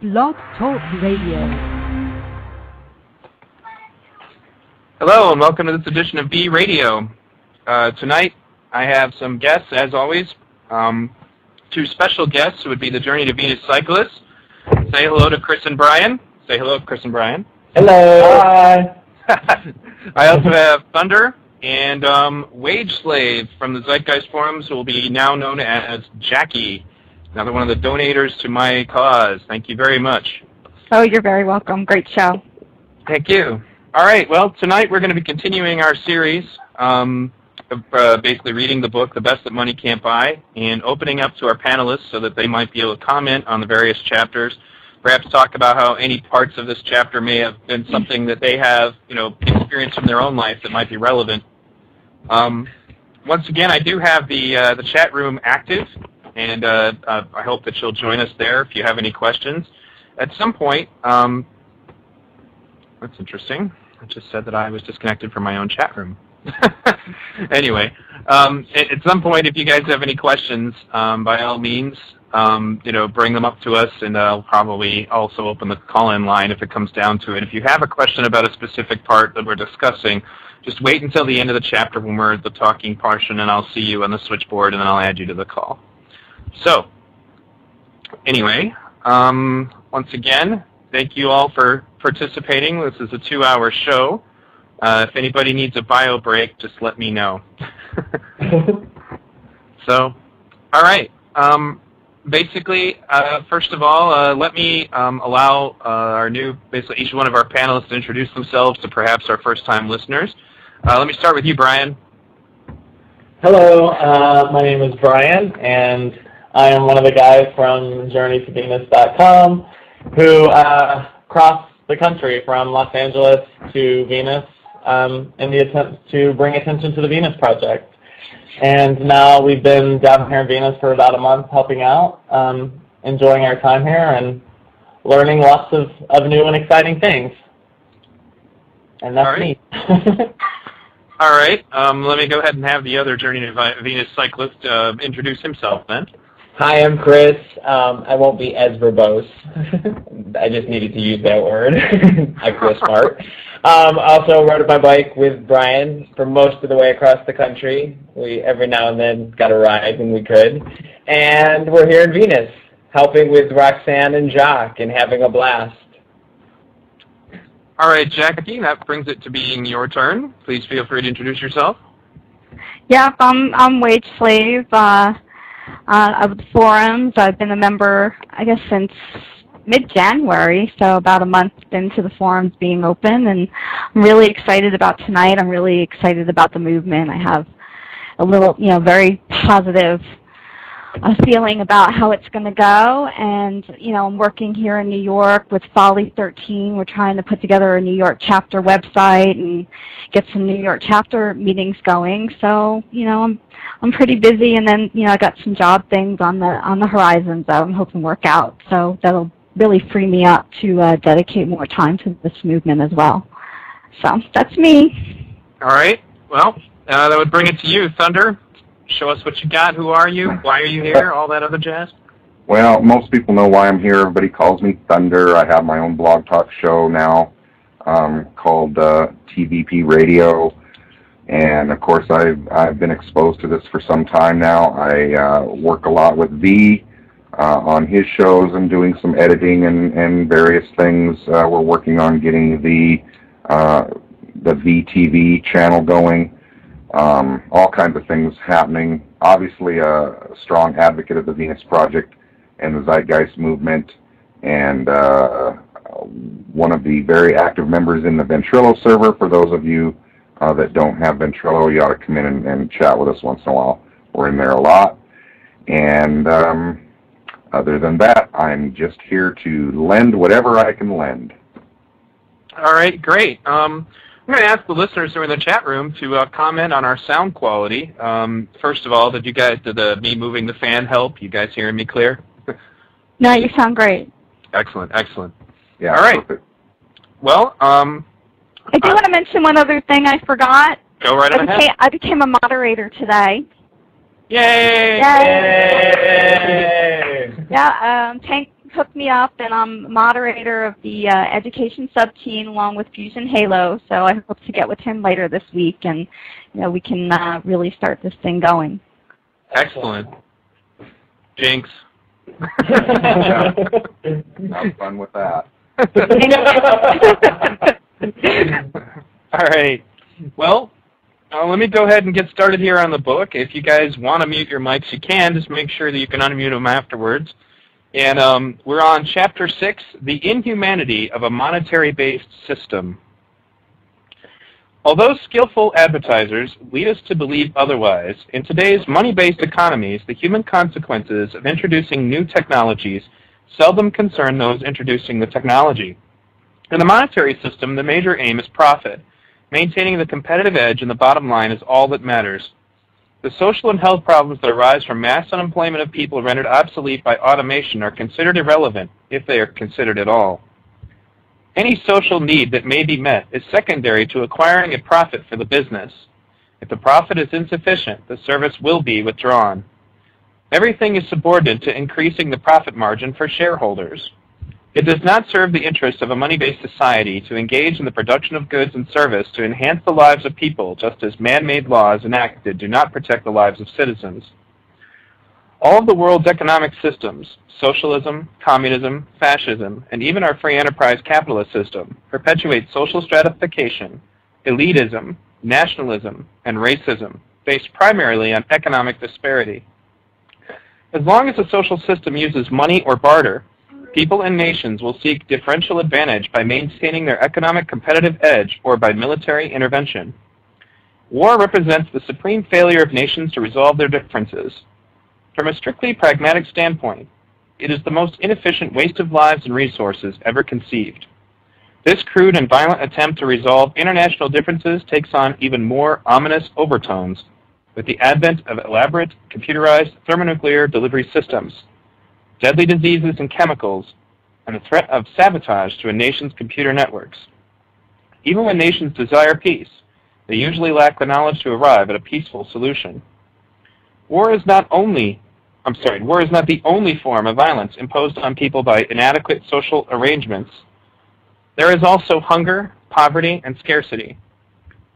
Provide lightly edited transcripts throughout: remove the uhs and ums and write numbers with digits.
Blog Talk Radio. Hello and welcome to this edition of B Radio. Tonight I have some guests, as always. Two special guests who would be the Journey to Venus cyclists. Say hello to Chris and Brian. Say hello, Chris and Brian. Hello. Hi. I also have Thunder and Wage Slave from the Zeitgeist Forums, who will be now known as Jackie, another one of the donators to my cause. Thank you very much. Oh, you're very welcome. Great show. Thank you. All right, well, tonight we're going to be continuing our series of basically reading the book, The Best That Money Can't Buy, and opening up to our panelists so that they might be able to comment on the various chapters, perhaps talk about how any parts of this chapter may have been something that they have, experienced in their own life that might be relevant. Once again, I do have the chat room active, and I hope that you'll join us there if you have any questions. At some point, that's interesting. I just said that I was disconnected from my own chat room. Anyway, at some point, if you guys have any questions, by all means, bring them up to us, and I'll probably also open the call-in line if it comes down to it. If you have a question about a specific part that we're discussing, just wait until the end of the chapter when we're at the talking portion, and I'll see you on the switchboard, and then I'll add you to the call. So, anyway, once again, thank you all for participating. This is a 2-hour show. If anybody needs a bio break, just let me know. So, all right. Basically, first of all, let me allow basically each one of our panelists to introduce themselves to perhaps our first-time listeners. Let me start with you, Brian. Hello, my name is Brian, and I am one of the guys from JourneyToVenus.com who crossed the country from Los Angeles to Venus in the attempt to bring attention to the Venus Project. And now we've been down here in Venus for about a month helping out, enjoying our time here and learning lots of new and exciting things. And that's me. All right. Let me go ahead and have the other Journey to Venus cyclist introduce himself then. Hi, I'm Chris. I won't be as verbose. I just needed to use that word. I'm Chris Smart. Also rode my bike with Brian for most of the way across the country. We every now and then got a ride when we could. And we're here in Venus, helping with Roxanne and Jacques and having a blast. All right, Jackie, that brings it to being your turn. Please feel free to introduce yourself. Yeah, I'm Wage Slave of the forums. I've been a member, I guess, since mid-January, so about a month into the forums being open, and I'm really excited about tonight. I'm really excited about the movement. I have a little, very positive feeling about how it's going to go, and, I'm working here in New York with Folly 13. We're trying to put together a New York chapter website and get some New York chapter meetings going, so, I'm pretty busy, and then, I got some job things on the horizon that I'm hoping work out, so that'll really free me up to dedicate more time to this movement as well. So that's me. All right. Well, that would bring it to you, Thunder. Show us what you got. Who are you? Why are you here? All that other jazz. Well, most people know why I'm here. Everybody calls me Thunder. I have my own blog talk show now called TVP Radio. And, of course, I've been exposed to this for some time now. I work a lot with V on his shows and doing some editing and various things. We're working on getting the VTV channel going. All kinds of things happening. Obviously, a strong advocate of the Venus Project and the Zeitgeist movement, and one of the very active members in the Ventrilo server. For those of you that don't have Ventrilo, you ought to come in and chat with us once in a while. We're in there a lot. And other than that, I'm just here to lend whatever I can lend. All right, great. I'm going to ask the listeners who are in the chat room to comment on our sound quality. First of all, did me moving the fan help? You guys hearing me clear? No, you sound great. Excellent, excellent. Yeah. All right. Perfect. Well, I do want to mention one other thing I forgot. Go right ahead. I became a moderator today. Yay! Yay! Yeah, hooked me up, and I'm moderator of the education sub-team along with Fusion Halo, so I hope to get with him later this week, and we can really start this thing going. Excellent. Jinx. Have fun with that. All right. Well, let me go ahead and get started here on the book. If you guys want to mute your mics, you can. Just make sure that you can unmute them afterwards. And we're on Chapter 6, The Inhumanity of a Monetary-Based System. Although skillful advertisers lead us to believe otherwise, in today's money-based economies, the human consequences of introducing new technologies seldom concern those introducing the technology. In the monetary system, the major aim is profit. Maintaining the competitive edge and the bottom line is all that matters. The social and health problems that arise from mass unemployment of people rendered obsolete by automation are considered irrelevant, if they are considered at all. Any social need that may be met is secondary to acquiring a profit for the business. If the profit is insufficient, the service will be withdrawn. Everything is subordinate to increasing the profit margin for shareholders. It does not serve the interests of a money-based society to engage in the production of goods and service to enhance the lives of people, just as man-made laws enacted do not protect the lives of citizens. All of the world's economic systems, socialism, communism, fascism, and even our free enterprise capitalist system, perpetuate social stratification, elitism, nationalism, and racism, based primarily on economic disparity. As long as a social system uses money or barter, people and nations will seek differential advantage by maintaining their economic competitive edge or by military intervention. War represents the supreme failure of nations to resolve their differences. From a strictly pragmatic standpoint, it is the most inefficient waste of lives and resources ever conceived. This crude and violent attempt to resolve international differences takes on even more ominous overtones with the advent of elaborate computerized thermonuclear delivery systems, deadly diseases and chemicals, and the threat of sabotage to a nation's computer networks. Even when nations desire peace, they usually lack the knowledge to arrive at a peaceful solution. War is not the only form of violence imposed on people by inadequate social arrangements. There is also hunger, poverty, and scarcity.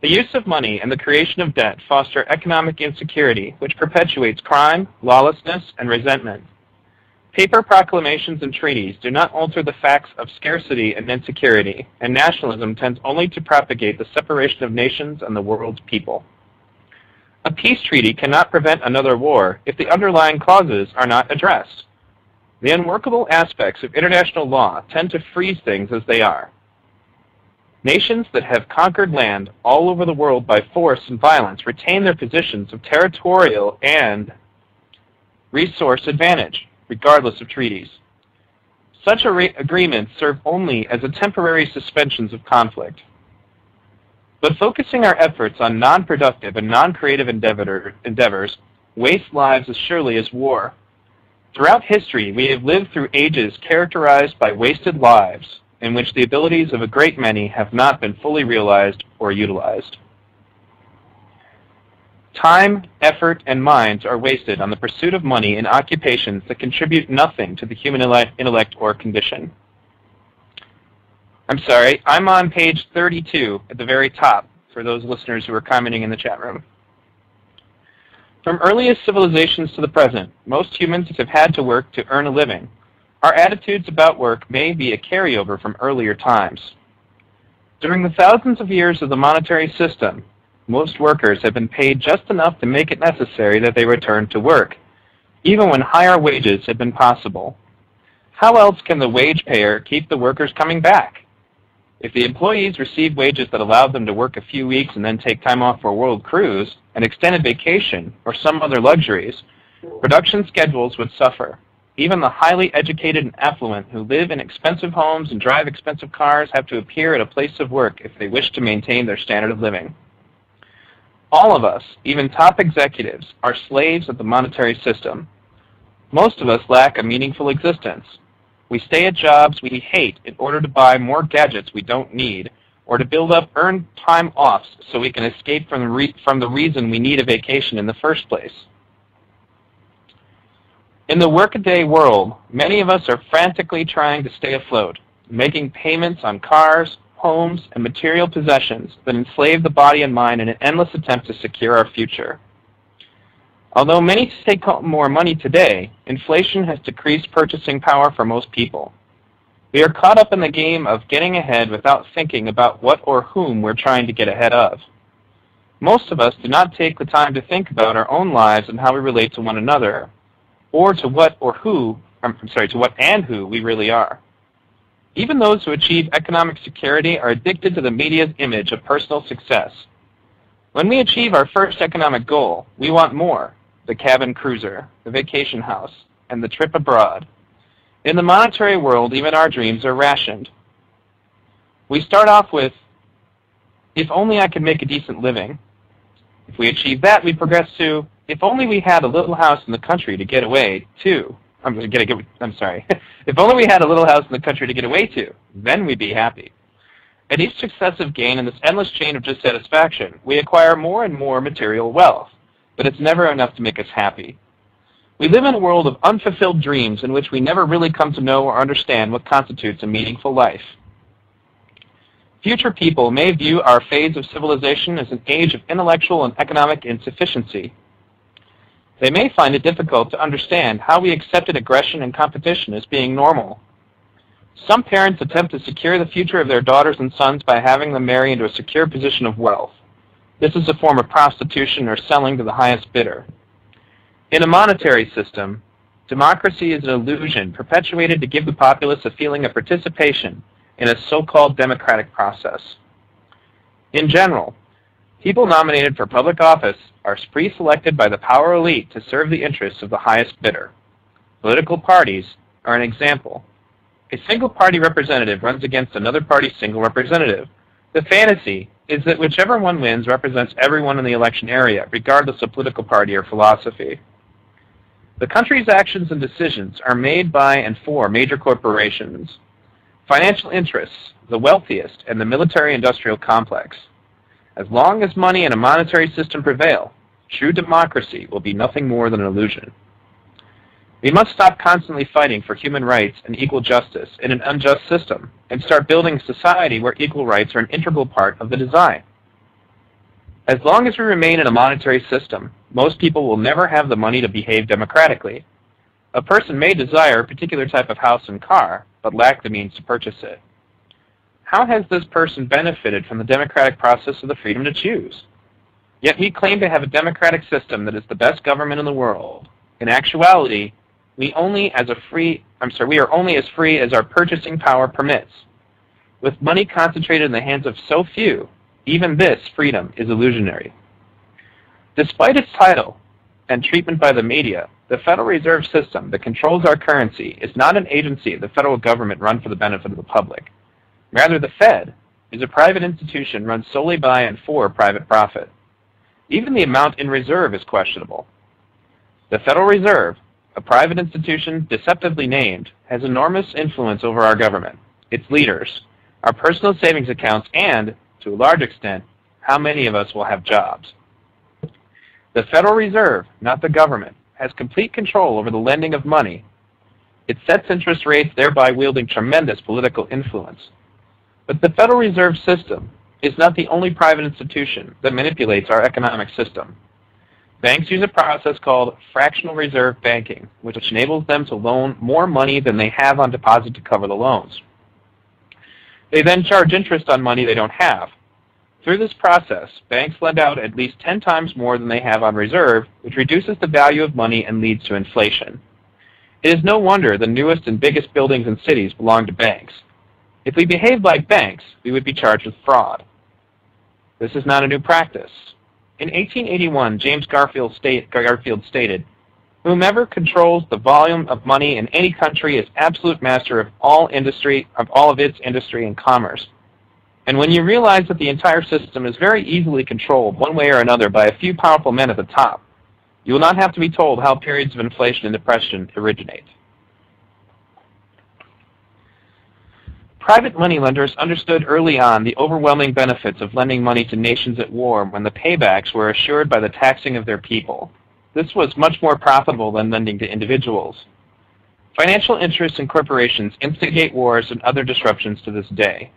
The use of money and the creation of debt foster economic insecurity, which perpetuates crime, lawlessness, and resentment. Paper proclamations and treaties do not alter the facts of scarcity and insecurity, and nationalism tends only to propagate the separation of nations and the world's people. A peace treaty cannot prevent another war if the underlying causes are not addressed. The unworkable aspects of international law tend to freeze things as they are. Nations that have conquered land all over the world by force and violence retain their positions of territorial and resource advantage, regardless of treaties. Such agreements serve only as a temporary suspensions of conflict. But focusing our efforts on non-productive and non-creative endeavors wastes lives as surely as war. Throughout history, we have lived through ages characterized by wasted lives, in which the abilities of a great many have not been fully realized or utilized. Time, effort, and minds are wasted on the pursuit of money in occupations that contribute nothing to the human intellect or condition. I'm sorry, I'm on page 32 at the very top for those listeners who are commenting in the chat room. From earliest civilizations to the present, most humans have had to work to earn a living. Our attitudes about work may be a carryover from earlier times. During the thousands of years of the monetary system, most workers have been paid just enough to make it necessary that they return to work, even when higher wages have been possible. How else can the wage payer keep the workers coming back? If the employees received wages that allowed them to work a few weeks and then take time off for a world cruise, an extended vacation, or some other luxuries, production schedules would suffer. Even the highly educated and affluent who live in expensive homes and drive expensive cars have to appear at a place of work if they wish to maintain their standard of living. All of us, even top executives, are slaves of the monetary system. Most of us lack a meaningful existence. We stay at jobs we hate in order to buy more gadgets we don't need, or to build up earned time offs so we can escape from the reason we need a vacation in the first place. In the workaday world, many of us are frantically trying to stay afloat, making payments on cars, homes, and material possessions that enslave the body and mind in an endless attempt to secure our future. Although many take home more money today, inflation has decreased purchasing power for most people. We are caught up in the game of getting ahead without thinking about what or whom we're trying to get ahead of. Most of us do not take the time to think about our own lives and how we relate to one another, or to what and who we really are. Even those who achieve economic security are addicted to the media's image of personal success. When we achieve our first economic goal, we want more: the cabin cruiser, the vacation house, and the trip abroad. In the monetary world, even our dreams are rationed. We start off with, if only I could make a decent living. If we achieve that, we progress to, if only we had a little house in the country to get away to. If only we had a little house in the country to get away to, then we'd be happy. At each successive gain in this endless chain of dissatisfaction, we acquire more and more material wealth, but it's never enough to make us happy. We live in a world of unfulfilled dreams in which we never really come to know or understand what constitutes a meaningful life. Future people may view our phase of civilization as an age of intellectual and economic insufficiency. They may find it difficult to understand how we accepted aggression and competition as being normal. Some parents attempt to secure the future of their daughters and sons by having them marry into a secure position of wealth. This is a form of prostitution or selling to the highest bidder. In a monetary system, democracy is an illusion perpetuated to give the populace a feeling of participation in a so-called democratic process. In general, people nominated for public office are pre-selected by the power elite to serve the interests of the highest bidder. Political parties are an example. A single party representative runs against another party's single representative. The fantasy is that whichever one wins represents everyone in the election area, regardless of political party or philosophy. The country's actions and decisions are made by and for major corporations, financial interests, the wealthiest, and the military-industrial complex. As long as money and a monetary system prevail, true democracy will be nothing more than an illusion. We must stop constantly fighting for human rights and equal justice in an unjust system and start building a society where equal rights are an integral part of the design. As long as we remain in a monetary system, most people will never have the money to behave democratically. A person may desire a particular type of house and car, but lack the means to purchase it. How has this person benefited from the democratic process of the freedom to choose? Yet he claimed to have a democratic system that is the best government in the world. In actuality, we are only as free as our purchasing power permits. With money concentrated in the hands of so few, even this freedom is illusionary. Despite its title and treatment by the media, the Federal Reserve System that controls our currency is not an agency of the federal government run for the benefit of the public. Rather, the Fed is a private institution run solely by and for private profit. Even the amount in reserve is questionable. The Federal Reserve, a private institution deceptively named, has enormous influence over our government, its leaders, our personal savings accounts, and, to a large extent, how many of us will have jobs. The Federal Reserve, not the government, has complete control over the lending of money. It sets interest rates, thereby wielding tremendous political influence. But the Federal Reserve System is not the only private institution that manipulates our economic system. Banks use a process called fractional reserve banking, which enables them to loan more money than they have on deposit to cover the loans. They then charge interest on money they don't have. Through this process, banks lend out at least 10 times more than they have on reserve, which reduces the value of money and leads to inflation. It is no wonder the newest and biggest buildings in cities belong to banks. If we behaved like banks, we would be charged with fraud. This is not a new practice. In 1881, James Garfield stated, "Whomever controls the volume of money in any country is absolute master of all of its industry and commerce." And when you realize that the entire system is very easily controlled one way or another by a few powerful men at the top, you will not have to be told how periods of inflation and depression originate. Private moneylenders understood early on the overwhelming benefits of lending money to nations at war when the paybacks were assured by the taxing of their people. This was much more profitable than lending to individuals. Financial interests and corporations instigate wars and other disruptions to this day.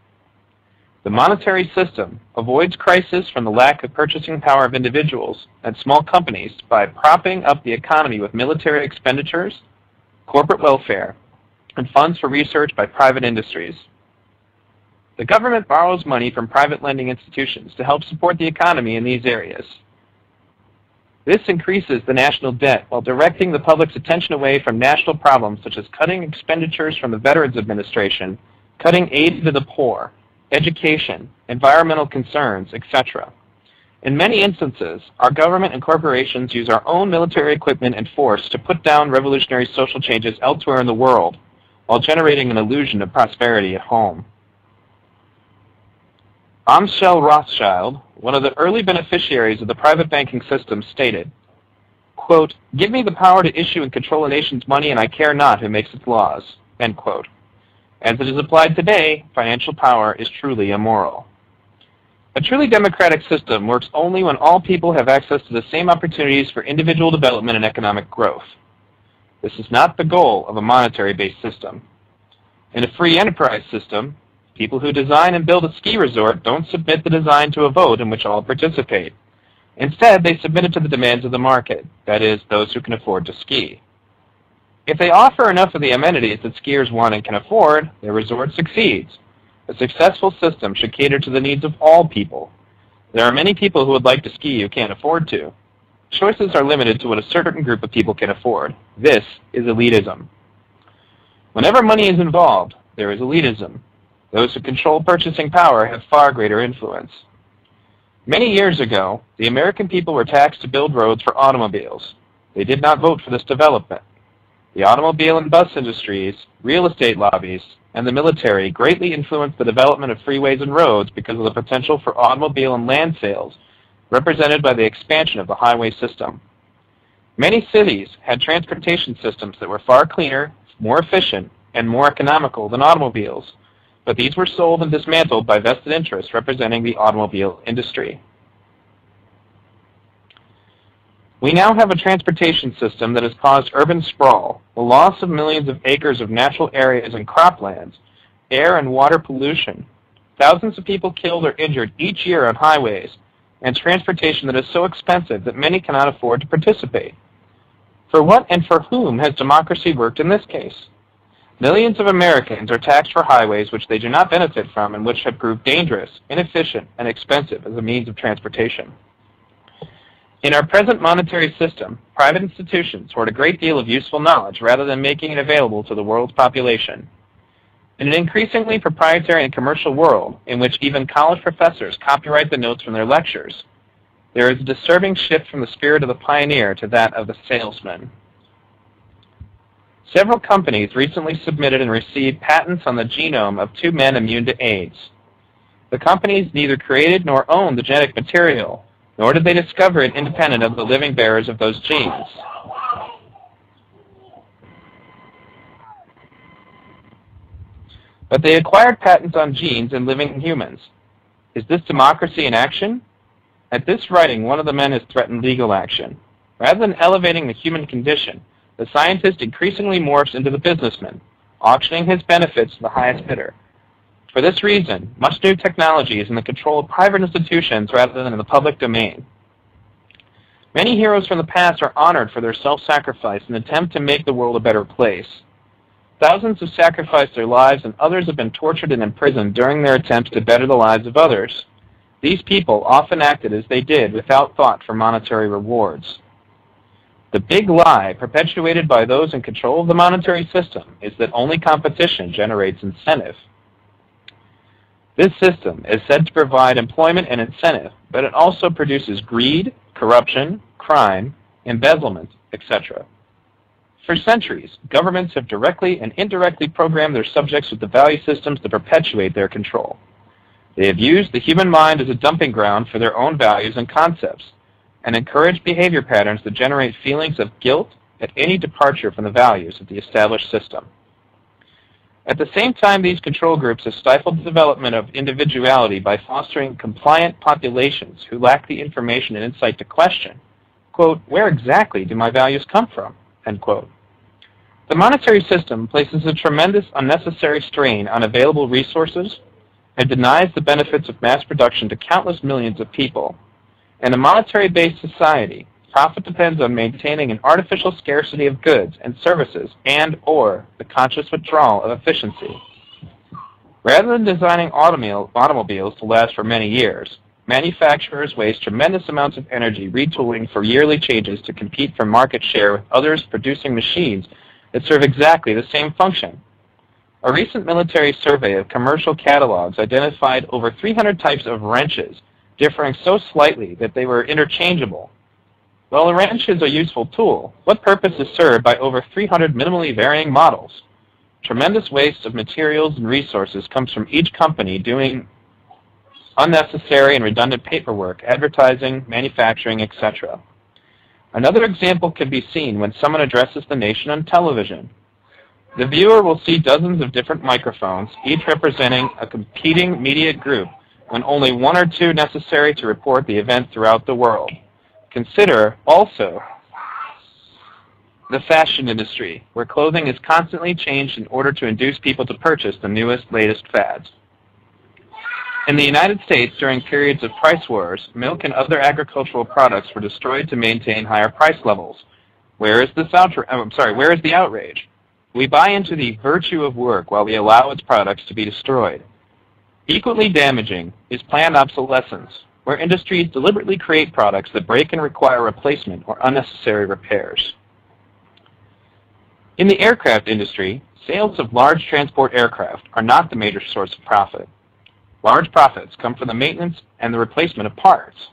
The monetary system avoids crisis from the lack of purchasing power of individuals and small companies by propping up the economy with military expenditures, corporate welfare, and funds for research by private industries. The government borrows money from private lending institutions to help support the economy in these areas. This increases the national debt while directing the public's attention away from national problems such as cutting expenditures from the Veterans Administration, cutting aid to the poor, education, environmental concerns, etc. In many instances, our government and corporations use our own military equipment and force to put down revolutionary social changes elsewhere in the world, while generating an illusion of prosperity at home. Amschel Rothschild, one of the early beneficiaries of the private banking system, stated, quote, "Give me the power to issue and control a nation's money and I care not who makes its laws," end quote. As it is applied today, financial power is truly immoral. A truly democratic system works only when all people have access to the same opportunities for individual development and economic growth. This is not the goal of a monetary-based system. In a free enterprise system, people who design and build a ski resort don't submit the design to a vote in which all participate. Instead, they submit it to the demands of the market, that is, those who can afford to ski. If they offer enough of the amenities that skiers want and can afford, their resort succeeds. A successful system should cater to the needs of all people. There are many people who would like to ski who can't afford to. Choices are limited to what a certain group of people can afford. This is elitism. Whenever money is involved, there is elitism. Those who control purchasing power have far greater influence. Many years ago, the American people were taxed to build roads for automobiles. They did not vote for this development. The automobile and bus industries, real estate lobbies, and the military greatly influenced the development of freeways and roads because of the potential for automobile and land sales, represented by the expansion of the highway system. Many cities had transportation systems that were far cleaner, more efficient, and more economical than automobiles, but these were sold and dismantled by vested interests representing the automobile industry. We now have a transportation system that has caused urban sprawl, the loss of millions of acres of natural areas and croplands, air and water pollution, thousands of people killed or injured each year on highways, and transportation that is so expensive that many cannot afford to participate. For what and for whom has democracy worked in this case? Millions of Americans are taxed for highways which they do not benefit from and which have proved dangerous, inefficient, and expensive as a means of transportation. In our present monetary system, private institutions hoard a great deal of useful knowledge rather than making it available to the world's population. In an increasingly proprietary and commercial world, in which even college professors copyright the notes from their lectures, there is a disturbing shift from the spirit of the pioneer to that of the salesman. Several companies recently submitted and received patents on the genome of 2 men immune to AIDS. The companies neither created nor owned the genetic material, nor did they discover it independent of the living bearers of those genes. But they acquired patents on genes in living humans. Is this democracy in action? At this writing, one of the men has threatened legal action. Rather than elevating the human condition, the scientist increasingly morphs into the businessman, auctioning his benefits to the highest bidder. For this reason, much new technology is in the control of private institutions rather than in the public domain. Many heroes from the past are honored for their self-sacrifice in an attempt to make the world a better place. Thousands have sacrificed their lives and others have been tortured and imprisoned during their attempts to better the lives of others. These people often acted as they did without thought for monetary rewards. The big lie perpetuated by those in control of the monetary system is that only competition generates incentive. This system is said to provide employment and incentive, but it also produces greed, corruption, crime, embezzlement, etc. For centuries, governments have directly and indirectly programmed their subjects with the value systems that perpetuate their control. They have used the human mind as a dumping ground for their own values and concepts, and encouraged behavior patterns that generate feelings of guilt at any departure from the values of the established system. At the same time, these control groups have stifled the development of individuality by fostering compliant populations who lack the information and insight to question quote, where exactly do my values come from, end quote. The monetary system places a tremendous unnecessary strain on available resources and denies the benefits of mass production to countless millions of people. In a monetary-based society, profit depends on maintaining an artificial scarcity of goods and services and/or the conscious withdrawal of efficiency. Rather than designing automobiles to last for many years, manufacturers waste tremendous amounts of energy retooling for yearly changes to compete for market share with others producing machines that serve exactly the same function. A recent military survey of commercial catalogs identified over 300 types of wrenches, differing so slightly that they were interchangeable. While a wrench is a useful tool, what purpose is served by over 300 minimally varying models? Tremendous waste of materials and resources comes from each company doing unnecessary and redundant paperwork, advertising, manufacturing, etc. Another example can be seen when someone addresses the nation on television. The viewer will see dozens of different microphones, each representing a competing media group, when only one or two necessary to report the event throughout the world. Consider also the fashion industry, where clothing is constantly changed in order to induce people to purchase the newest, latest fads. In the United States, during periods of price wars, milk and other agricultural products were destroyed to maintain higher price levels. Where is the outrage? We buy into the virtue of work while we allow its products to be destroyed. Equally damaging is planned obsolescence, where industries deliberately create products that break and require replacement or unnecessary repairs. In the aircraft industry, sales of large transport aircraft are not the major source of profit. Large profits come from the maintenance and the replacement of parts.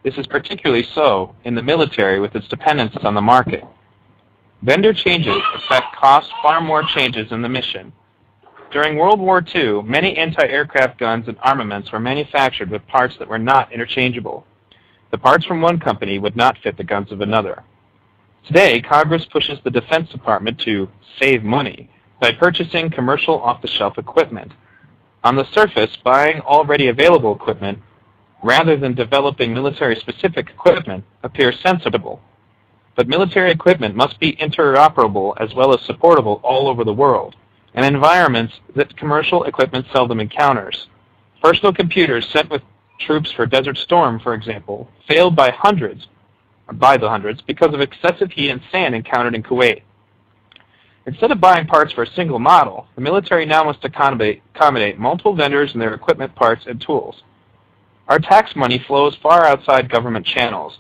This is particularly so in the military with its dependence on the market. Vendor changes affect cost far more changes in the mission. During World War II, many anti-aircraft guns and armaments were manufactured with parts that were not interchangeable. The parts from one company would not fit the guns of another. Today, Congress pushes the Defense Department to save money by purchasing commercial off-the-shelf equipment. On the surface, buying already available equipment rather than developing military-specific equipment appears sensible. But military equipment must be interoperable as well as supportable all over the world, in environments that commercial equipment seldom encounters. Personal computers sent with troops for Desert Storm, for example, failed by the hundreds because of excessive heat and sand encountered in Kuwait. Instead of buying parts for a single model, the military now must accommodate multiple vendors and their equipment, parts, and tools. Our tax money flows far outside government channels.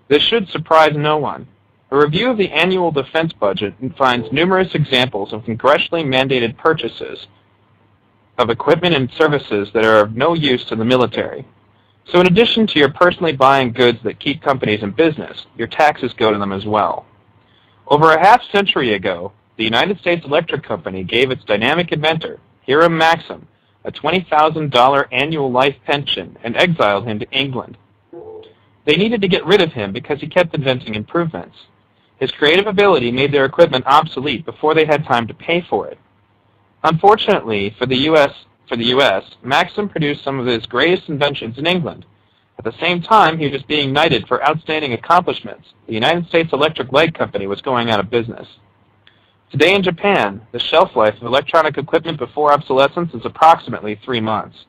This should surprise no one. A review of the annual defense budget finds numerous examples of congressionally mandated purchases of equipment and services that are of no use to the military. So in addition to your personally buying goods that keep companies in business, your taxes go to them as well. Over a half-century ago, the United States Electric Company gave its dynamic inventor, Hiram Maxim, a $20,000 annual life pension and exiled him to England. They needed to get rid of him because he kept inventing improvements. His creative ability made their equipment obsolete before they had time to pay for it. Unfortunately for the U.S., Maxim produced some of his greatest inventions in England. At the same time he was being knighted for outstanding accomplishments, the United States Electric Light Company was going out of business. Today in Japan, the shelf life of electronic equipment before obsolescence is approximately 3 months.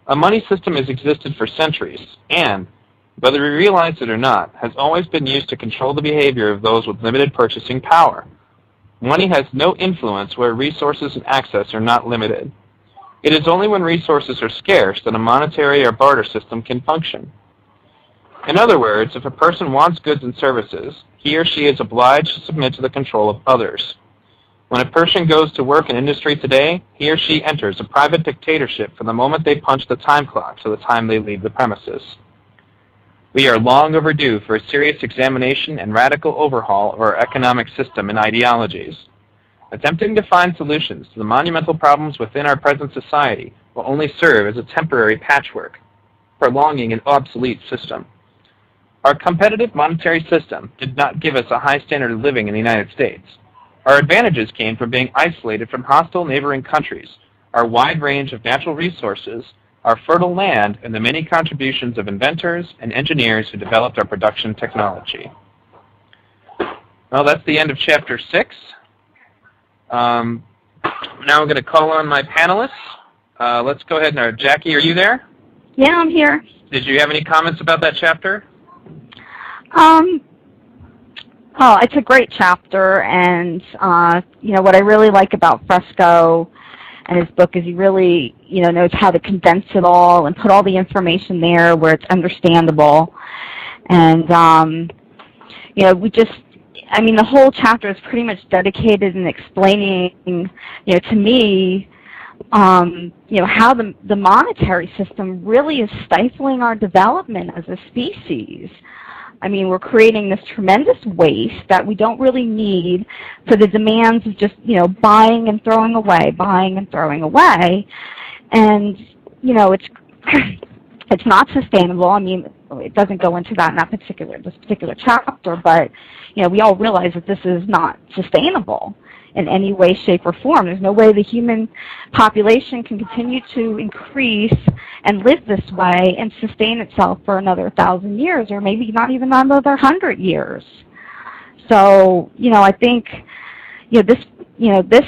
A money system has existed for centuries and, whether we realize it or not, has always been used to control the behavior of those with limited purchasing power. Money has no influence where resources and access are not limited. It is only when resources are scarce that a monetary or barter system can function. In other words, if a person wants goods and services, he or she is obliged to submit to the control of others. When a person goes to work in industry today, he or she enters a private dictatorship from the moment they punch the time clock to the time they leave the premises. We are long overdue for a serious examination and radical overhaul of our economic system and ideologies. Attempting to find solutions to the monumental problems within our present society will only serve as a temporary patchwork, prolonging an obsolete system. Our competitive monetary system did not give us a high standard of living in the United States. Our advantages came from being isolated from hostile neighboring countries, our wide range of natural resources, our fertile land, and the many contributions of inventors and engineers who developed our production technology. Well, that's the end of Chapter 6. Now I'm going to call on my panelists. Let's go ahead now. Jackie, are you there? Yeah, I'm here. Did you have any comments about that chapter? Oh, it's a great chapter, and you know what I really like about Fresco and his book is he really, you know, knows how to condense it all and put all the information there where it's understandable. And you know, the whole chapter is pretty much dedicated in explaining, you know, to me, you know, how the monetary system really is stifling our development as a species. I mean, we're creating this tremendous waste that we don't really need for the demands of just, you know, buying and throwing away, buying and throwing away. And, you know, it's not sustainable. I mean, it doesn't go into that in this particular chapter, but, you know, we all realize that this is not sustainable in any way, shape, or form. There's no way the human population can continue to increase and live this way and sustain itself for another 1,000 years, or maybe not even another 100 years. So, you know, I think, this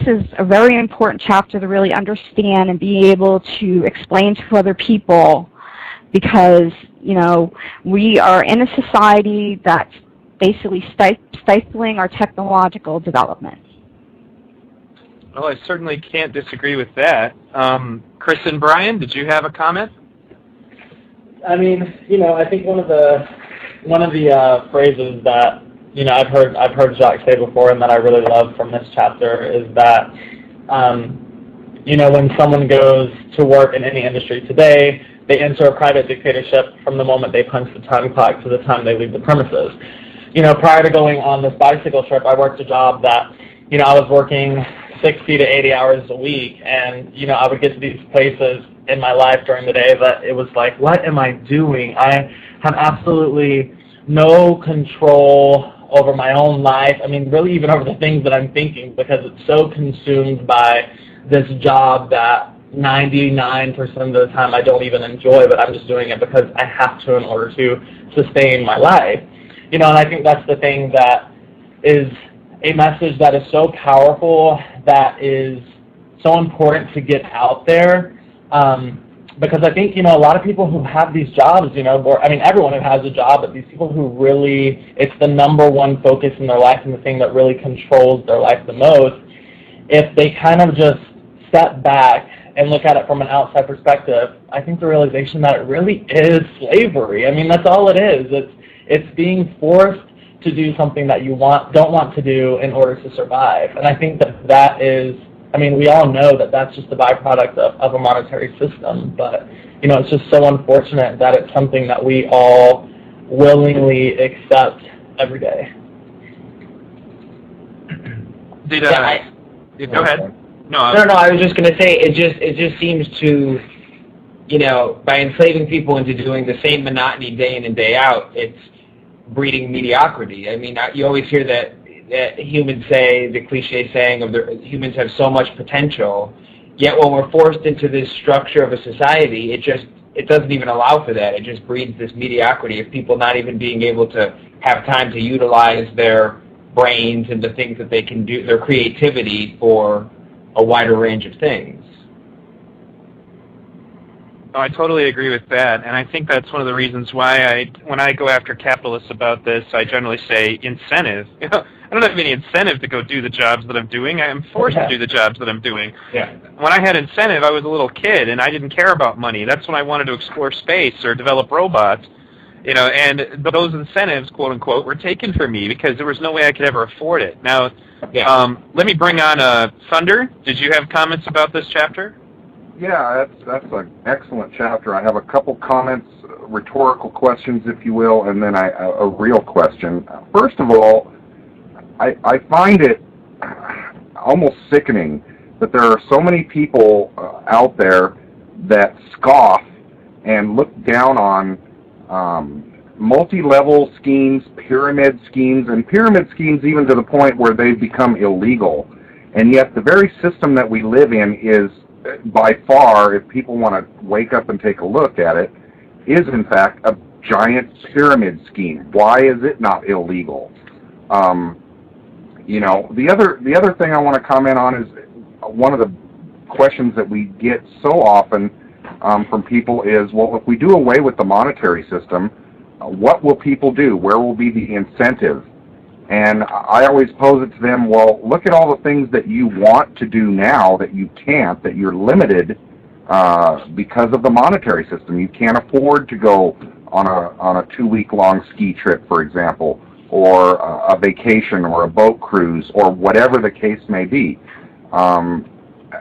is a very important chapter to really understand and be able to explain to other people, because, you know, we are in a society that's basically stifling our technological development. Well, I certainly can't disagree with that. Chris and Brian, did you have a comment? I mean, you know, I think one of the phrases that, you know, I've heard Jacques say before, and that I really love from this chapter is that, you know, when someone goes to work in any industry today, they enter a private dictatorship from the moment they punch the time clock to the time they leave the premises. You know, prior to going on this bicycle trip, I worked a job that, you know, I was working 60 to 80 hours a week, and, you know, I would get to these places in my life during the day that it was like, what am I doing? I have absolutely no control over my own life. I mean, really even over the things that I'm thinking, because it's so consumed by this job that 99% of the time I don't even enjoy, but I'm just doing it because I have to in order to sustain my life. You know, and I think that's the thing that is a message that is so powerful, that is so important to get out there, because I think, you know, a lot of people who have these jobs, you know, or, I mean, everyone who has a job, but these people who really, it's the number one focus in their life and the thing that really controls their life the most, if they kind of just step back and look at it from an outside perspective, I think the realization that it really is slavery. I mean, that's all it is. It's being forced to do something that you don't want to do in order to survive. And I think that is, I mean, we all know that that's just a byproduct of a monetary system, but, you know, it's just so unfortunate that it's something that we all willingly accept every day. Go ahead. No, I was just going to say, it just seems to, you know, by enslaving people into doing the same monotony day in and day out, it's breeding mediocrity. I mean, you always hear that humans say, the cliche saying of humans have so much potential, yet when we're forced into this structure of a society, it doesn't even allow for that. It just breeds this mediocrity of people not even being able to have time to utilize their brains and the things that they can do, their creativity for a wider range of things. Oh, I totally agree with that, and I think that's one of the reasons why when I go after capitalists about this, I generally say incentive. You know, I don't have any incentive to go do the jobs that I'm doing. I am forced to do the jobs that I'm doing. Yeah. When I had incentive, I was a little kid, and I didn't care about money. That's when I wanted to explore space or develop robots. You know, and those incentives, quote unquote, were taken from me because there was no way I could ever afford it. Now, let me bring on Thunder. Did you have comments about this chapter? Yeah, that's an excellent chapter. I have a couple comments, rhetorical questions, if you will, and then a real question. First of all, I find it almost sickening that there are so many people out there that scoff and look down on multi-level schemes, pyramid schemes even to the point where they've become illegal. And yet the very system that we live in is by far, if people want to wake up and take a look at it, is in fact a giant pyramid scheme. Why is it not illegal? You know, the other thing I want to comment on is one of the questions that we get so often from people is, well, if we do away with the monetary system, what will people do? Where will be the incentive? And I always pose it to them, well, look at all the things that you want to do now that you can't, that you're limited because of the monetary system. You can't afford to go on a 2-week-long ski trip, for example, or a vacation or a boat cruise or whatever the case may be.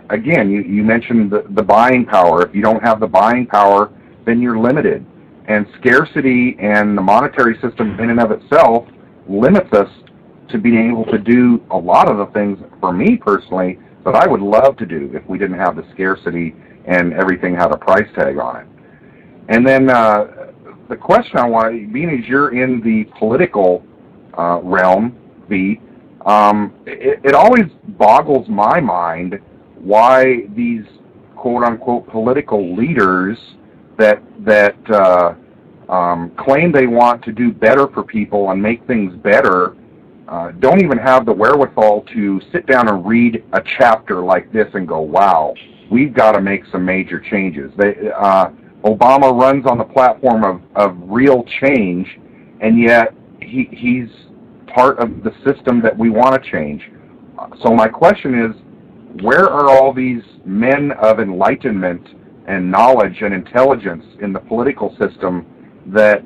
Again, you mentioned the buying power. If you don't have the buying power, then you're limited. And scarcity and the monetary system in and of itself limits us to being able to do a lot of the things, for me personally, that I would love to do if we didn't have the scarcity and everything had a price tag on it. And then the question I want, being as you're in the political realm, V, it always boggles my mind why these quote-unquote political leaders that claim they want to do better for people and make things better don't even have the wherewithal to sit down and read a chapter like this and go, wow, we've got to make some major changes. Obama runs on the platform of real change, and yet he's part of the system that we want to change. So my question is, where are all these men of enlightenment and knowledge and intelligence in the political system that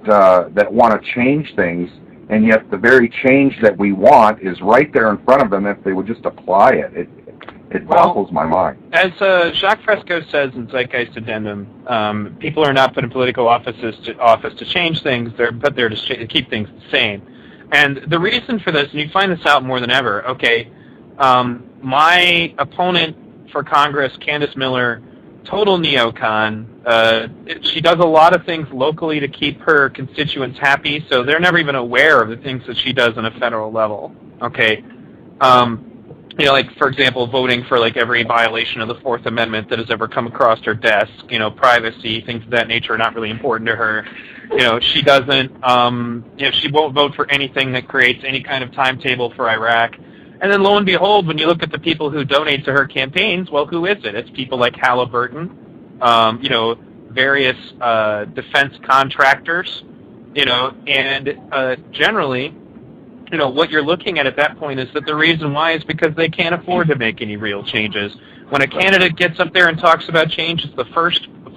want to change things, and yet the very change that we want is right there in front of them if they would just apply it? It boggles my mind. As Jacques Fresco says in Zeitgeist Addendum, people are not put in political office to change things. They're put there to keep things the same. And the reason for this, and you find this out more than ever, okay, my opponent for Congress, Candace Miller, total neocon. She does a lot of things locally to keep her constituents happy, so they're never even aware of the things that she does on a federal level. Okay, you know, like for example, voting for like every violation of the Fourth Amendment that has ever come across her desk. You know, privacy, things of that nature are not really important to her. You know, she doesn't. You know, she won't vote for anything that creates any kind of timetable for Iraq. And then lo and behold, when you look at the people who donate to her campaigns, well, who is it? It's people like Halliburton, you know, various defense contractors, you know, and generally, you know, what you're looking at that point is that the reason why is because they can't afford to make any real changes. When a candidate gets up there and talks about change, it's the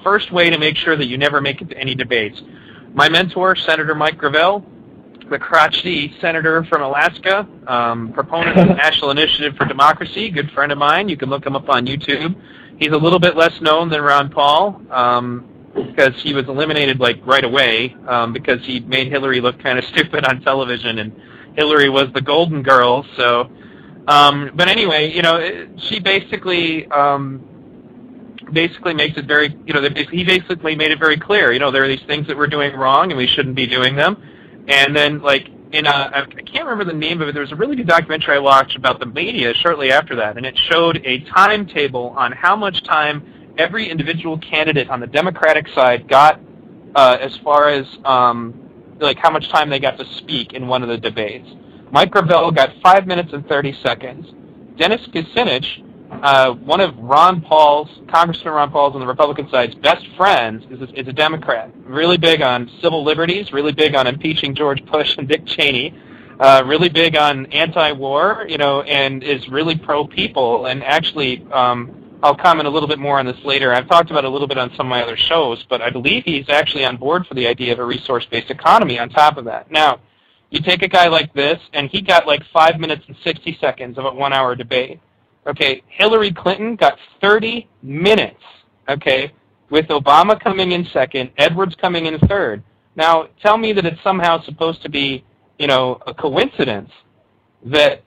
first way to make sure that you never make it to any debates. My mentor, Senator Mike Gravel, the crotchety senator from Alaska, proponent of the National Initiative for Democracy, good friend of mine. You can look him up on YouTube. He's a little bit less known than Ron Paul because he was eliminated like right away because he made Hillary look kind of stupid on television, and Hillary was the golden girl. So, but anyway, you know, she basically makes it very, you know, he basically made it very clear. You know, there are these things that we're doing wrong and we shouldn't be doing them. And then, like, I can't remember the name of it. There was a really good documentary I watched about the media shortly after that, and it showed a timetable on how much time every individual candidate on the Democratic side got as far as, like, how much time they got to speak in one of the debates. Mike Gravel got 5 minutes and 30 seconds. Dennis Kucinich, one of Congressman Ron Paul's on the Republican side's best friends, is a Democrat. Really big on civil liberties, really big on impeaching George Bush and Dick Cheney, really big on anti-war, you know, and is really pro-people. And actually, I'll comment a little bit more on this later. I've talked about it a little bit on some of my other shows, but I believe he's actually on board for the idea of a resource-based economy on top of that. Now, you take a guy like this, and he got like 5 minutes and 60 seconds of a 1-hour debate. Okay, Hillary Clinton got 30 minutes, okay, with Obama coming in second, Edwards coming in third. Now, tell me that it's somehow supposed to be, you know, a coincidence that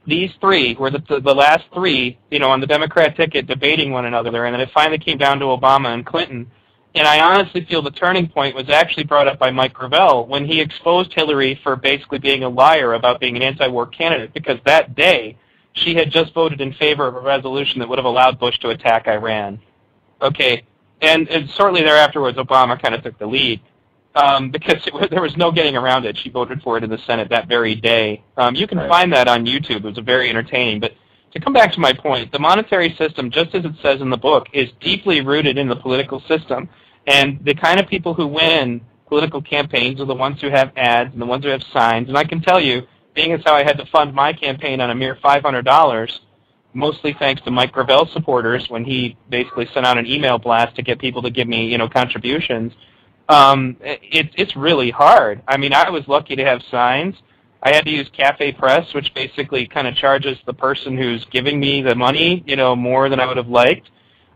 these three were the last three, you know, on the Democrat ticket debating one another, and then it finally came down to Obama and Clinton. And I honestly feel the turning point was actually brought up by Mike Gravel when he exposed Hillary for basically being a liar about being an anti-war candidate, because that day she had just voted in favor of a resolution that would have allowed Bush to attack Iran. Okay, and shortly thereafter, Obama kind of took the lead because there was no getting around it. She voted for it in the Senate that very day. You can find that on YouTube. It was very entertaining. But to come back to my point, the monetary system, just as it says in the book, is deeply rooted in the political system. And the kind of people who win political campaigns are the ones who have ads and the ones who have signs. And I can tell you, being as how I had to fund my campaign on a mere $500, mostly thanks to Mike Gravel supporters when he basically sent out an email blast to get people to give me, contributions. It's really hard. I mean, I was lucky to have signs. I had to use Cafe Press, which basically kind of charges the person who's giving me the money, more than I would have liked.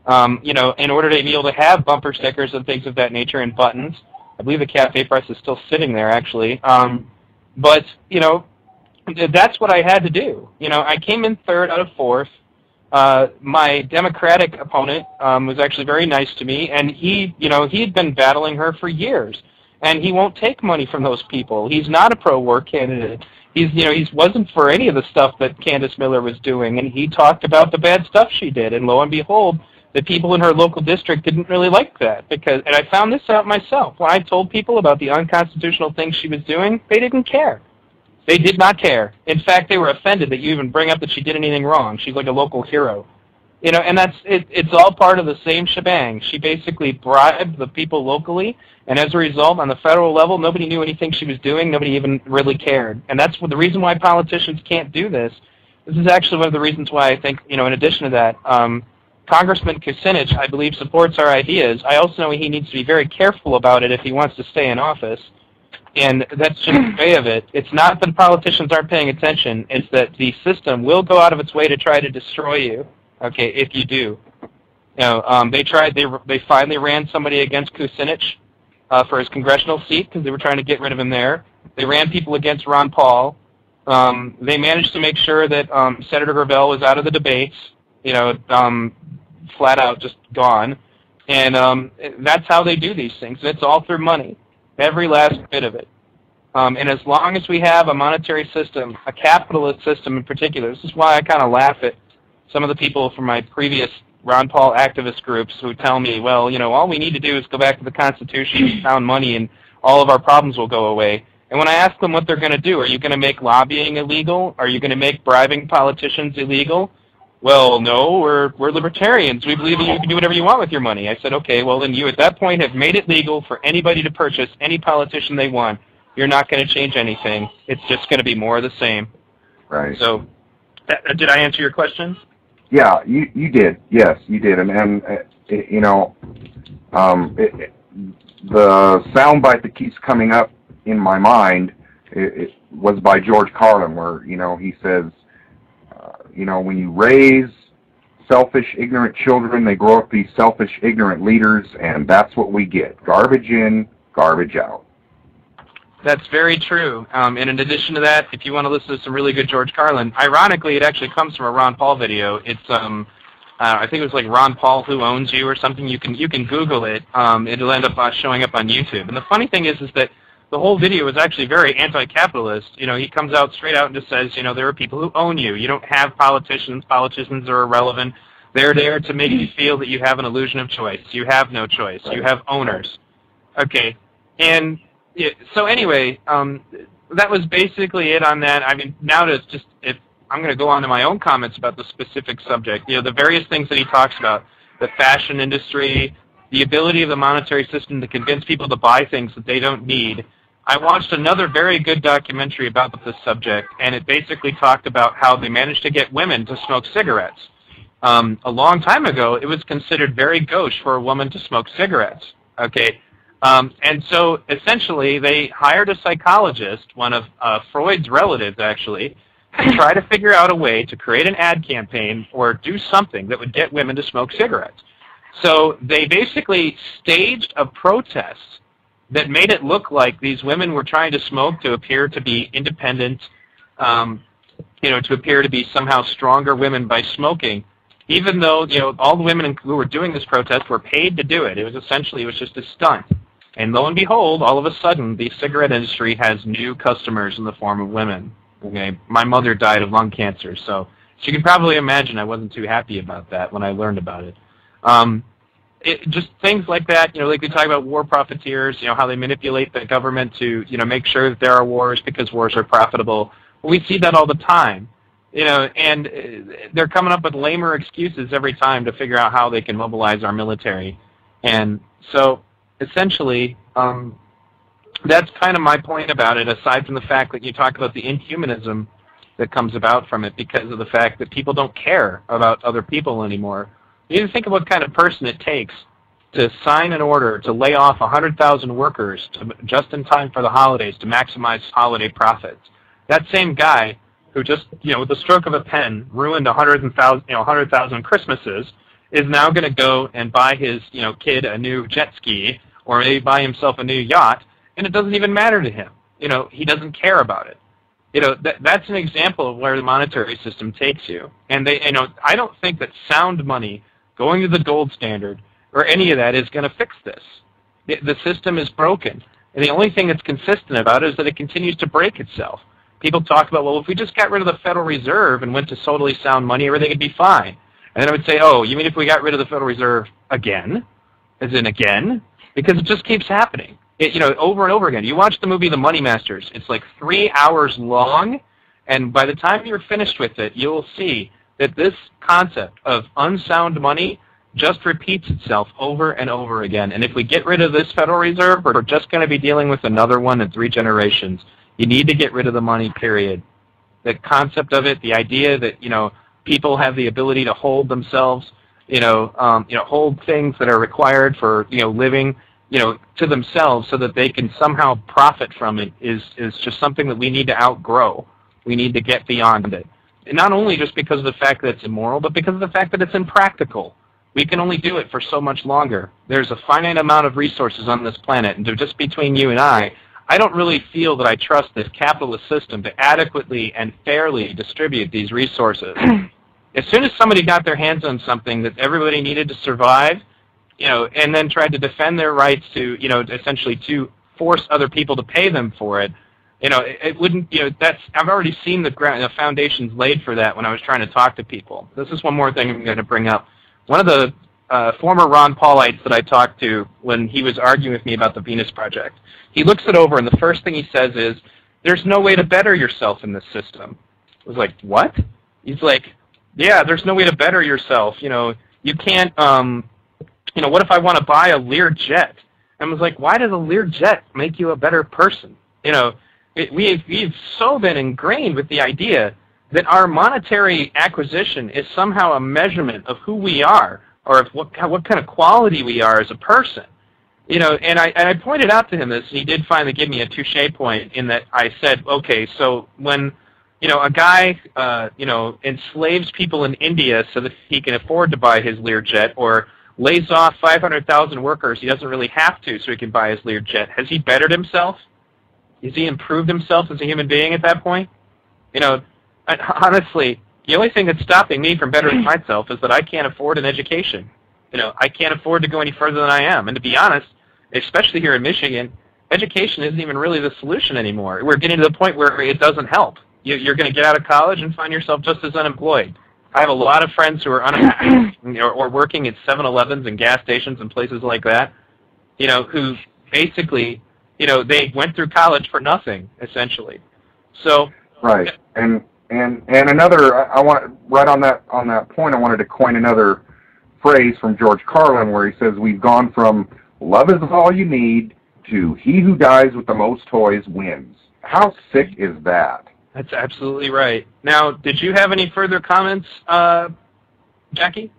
In order to be able to have bumper stickers and things of that nature and buttons. I believe the Cafe Press is still sitting there, actually. But that's what I had to do. I came in third out of fourth. My Democratic opponent was actually very nice to me, and he had been battling her for years, and he won't take money from those people. He's not a pro-war candidate. He wasn't for any of the stuff that Candace Miller was doing, and he talked about the bad stuff she did, and lo and behold, the people in her local district didn't really like that, and I found this out myself. When I told people about the unconstitutional things she was doing, they didn't care. They did not care. In fact, they were offended that you even bring up that she did anything wrong. She's like a local hero. And that's it's all part of the same shebang. She basically bribed the people locally, and as a result, on the federal level, nobody knew anything she was doing. Nobody even really cared. And that's the reason why politicians can't do this. This is actually one of the reasons why I think, in addition to that, Congressman Kucinich, I believe, supports our ideas. I also know he needs to be very careful about it if he wants to stay in office. And that's just the way of it. It's not that politicians aren't paying attention. It's that the system will go out of its way to try to destroy you. Okay, if you do. They finally ran somebody against Kucinich for his congressional seat because they were trying to get rid of him there. They ran people against Ron Paul. They managed to make sure that Senator Gravel was out of the debates. Flat out just gone. And that's how they do these things. It's all through money. Every last bit of it. And as long as we have a monetary system, a capitalist system in particular, this is why I kind of laugh at some of the people from my previous Ron Paul activist groups who tell me, well, all we need to do is go back to the Constitution and pound money and all of our problems will go away. And when I ask them what they're going to do, are you going to make lobbying illegal? Are you going to make bribing politicians illegal? Well, no, we're libertarians. We believe that you can do whatever you want with your money. I said, okay, well, then you at that point have made it legal for anybody to purchase any politician they want. You're not going to change anything. It's just going to be more of the same. Right. So, did I answer your question? Yeah, you did. Yes, you did. And the soundbite that keeps coming up in my mind it was by George Carlin, where, he says, when you raise selfish, ignorant children, they grow up to be selfish, ignorant leaders, and that's what we get. Garbage in, garbage out. That's very true. And in addition to that, if you want to listen to some really good George Carlin, ironically, it actually comes from a Ron Paul video. It's I think it was like Ron Paul Who Owns You or something. You can Google it. It'll end up showing up on YouTube. And the funny thing is that the whole video is actually very anti-capitalist. He comes out straight out and just says, there are people who own you. You don't have politicians. Politicians are irrelevant. They're there to make you feel that you have an illusion of choice. You have no choice. You have owners. Okay. And so anyway, that was basically it on that. I mean, now if I'm going to go on to my own comments about the specific subject, the various things that he talks about, the fashion industry, the ability of the monetary system to convince people to buy things that they don't need. I watched another very good documentary about this subject, and it basically talked about how they managed to get women to smoke cigarettes. A long time ago, it was considered very gauche for a woman to smoke cigarettes. Okay. And so essentially they hired a psychologist, one of Freud's relatives actually, to try to figure out a way to create an ad campaign or do something that would get women to smoke cigarettes. So they basically staged a protest that made it look like these women were trying to smoke to appear to be independent, to appear to be somehow stronger women by smoking, even though all the women who were doing this protest were paid to do it. It was just a stunt. And lo and behold, all of a sudden, the cigarette industry has new customers in the form of women. Okay, my mother died of lung cancer, so So you can probably imagine I wasn't too happy about that when I learned about it. Just things like that, like we talk about war profiteers, how they manipulate the government to, make sure that there are wars because wars are profitable. Well, we see that all the time, and they're coming up with lamer excuses every time to figure out how they can mobilize our military. And so, essentially, that's kind of my point about it, aside from the fact that you talk about the inhumanism that comes about from it because of the fact that people don't care about other people anymore. You need to think of what kind of person it takes to sign an order to lay off 100,000 workers just in time for the holidays to maximize holiday profits. That same guy who just, with the stroke of a pen, ruined 100,000 Christmases is now going to go and buy his, kid a new jet ski or maybe buy himself a new yacht, and it doesn't even matter to him. He doesn't care about it. That's an example of where the monetary system takes you. And I don't think that sound money going to the gold standard or any of that is going to fix this. The system is broken. And the only thing that's consistent about it is that it continues to break itself. People talk about, well, if we just got rid of the Federal Reserve and went to totally sound money, everything would be fine. And then I would say, oh, you mean if we got rid of the Federal Reserve again? As in again? Because it just keeps happening. Over and over again. You watch the movie The Money Masters. It's like 3 hours long, and by the time you're finished with it, you'll see that this concept of unsound money just repeats itself over and over again. And if we get rid of this Federal Reserve, we're just going to be dealing with another one in 3 generations. You need to get rid of the money, period. The concept of it, the idea that, people have the ability to hold themselves, hold things that are required for, living, to themselves so that they can somehow profit from it is just something that we need to outgrow. We need to get beyond it. And not only just because of the fact that it's immoral, but because of the fact that it's impractical. We can only do it for so much longer. There's a finite amount of resources on this planet, and just between you and I don't really feel that I trust this capitalist system to adequately and fairly distribute these resources. As soon as somebody got their hands on something that everybody needed to survive, and then tried to defend their rights to, essentially to force other people to pay them for it, it wouldn't, I've already seen the foundations laid for that when I was trying to talk to people. This is one more thing I'm going to bring up. One of the former Ron Paulites that I talked to when he was arguing with me about the Venus Project, he looks it over and the first thing he says is, there's no way to better yourself in this system. I was like, what? He's like, yeah, there's no way to better yourself. You can't, what if I want to buy a Lear jet? And I was like, why does a Lear jet make you a better person? We've so been ingrained with the idea that our monetary acquisition is somehow a measurement of who we are or of what kind of quality we are as a person. And I pointed out to him this, and he did finally give me a touche point in that I said, okay, so when a guy, enslaves people in India so that he can afford to buy his Lear jet, or lays off 500,000 workers he doesn't really have to so he can buy his Lear jet, has he bettered himself? Has he improved himself as a human being at that point? Honestly, the only thing that's stopping me from bettering myself is that I can't afford an education. I can't afford to go any further than I am. And to be honest, especially here in Michigan, education isn't even really the solution anymore. We're getting to the point where it doesn't help. You're going to get out of college and find yourself just as unemployed. I have a lot of friends who are unemployed or working at 7-Elevens and gas stations and places like that, who basically, they went through college for nothing, essentially. So right, and another, I want right on that point, I wanted to coin another phrase from George Carlin where he says, we've gone from love is all you need to he who dies with the most toys wins. How sick is that? That's absolutely right. Now, did you have any further comments, Jackie?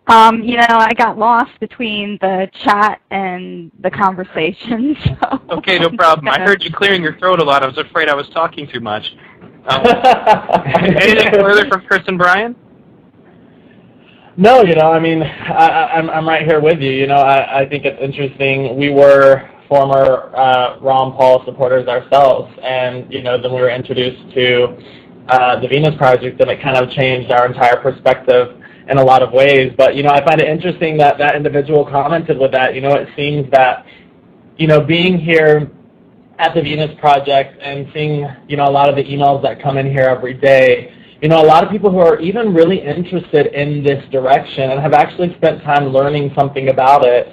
I got lost between the chat and the conversation. So okay, no problem. I heard you clearing your throat a lot. I was afraid I was talking too much. Anything further from Chris and Brian? No, I'm right here with you. I think it's interesting. We were former Ron Paul supporters ourselves, and then we were introduced to the Venus Project, and it kind of changed our entire perspective in a lot of ways. But I find it interesting that that individual commented with that. It seems that being here at the Venus Project and seeing, a lot of the emails that come in here every day, a lot of people who are even really interested in this direction and have actually spent time learning something about it,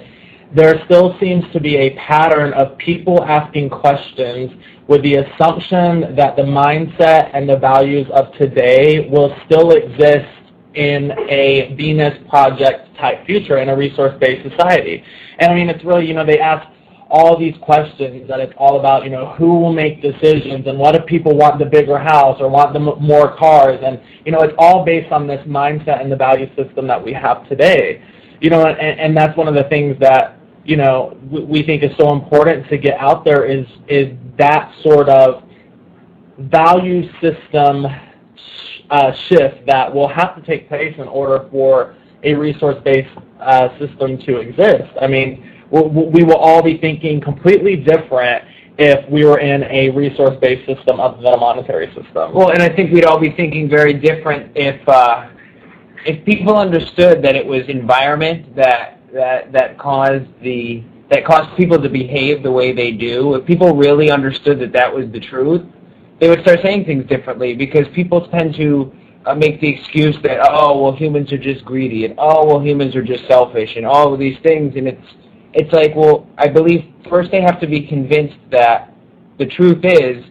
there still seems to be a pattern of people asking questions with the assumption that the mindset and the values of today will still exist in a Venus Project type future, in a resource-based society. And I mean, it's really, they ask all these questions that it's all about, who will make decisions, and what if people want the bigger house or want the more cars, and, it's all based on this mindset and the value system that we have today. And that's one of the things that, we think is so important to get out there is that sort of value system shift that will have to take place in order for a resource-based system to exist. I mean, we will all be thinking completely different if we were in a resource-based system other than a monetary system. Well, and I think we'd all be thinking very different if people understood that it was environment that caused people to behave the way they do. If people really understood that was the truth, they would start saying things differently, because people tend to make the excuse that, oh, well, humans are just greedy, and oh, well, humans are just selfish, and all of these things. And it's like, well, I believe first they have to be convinced that the truth is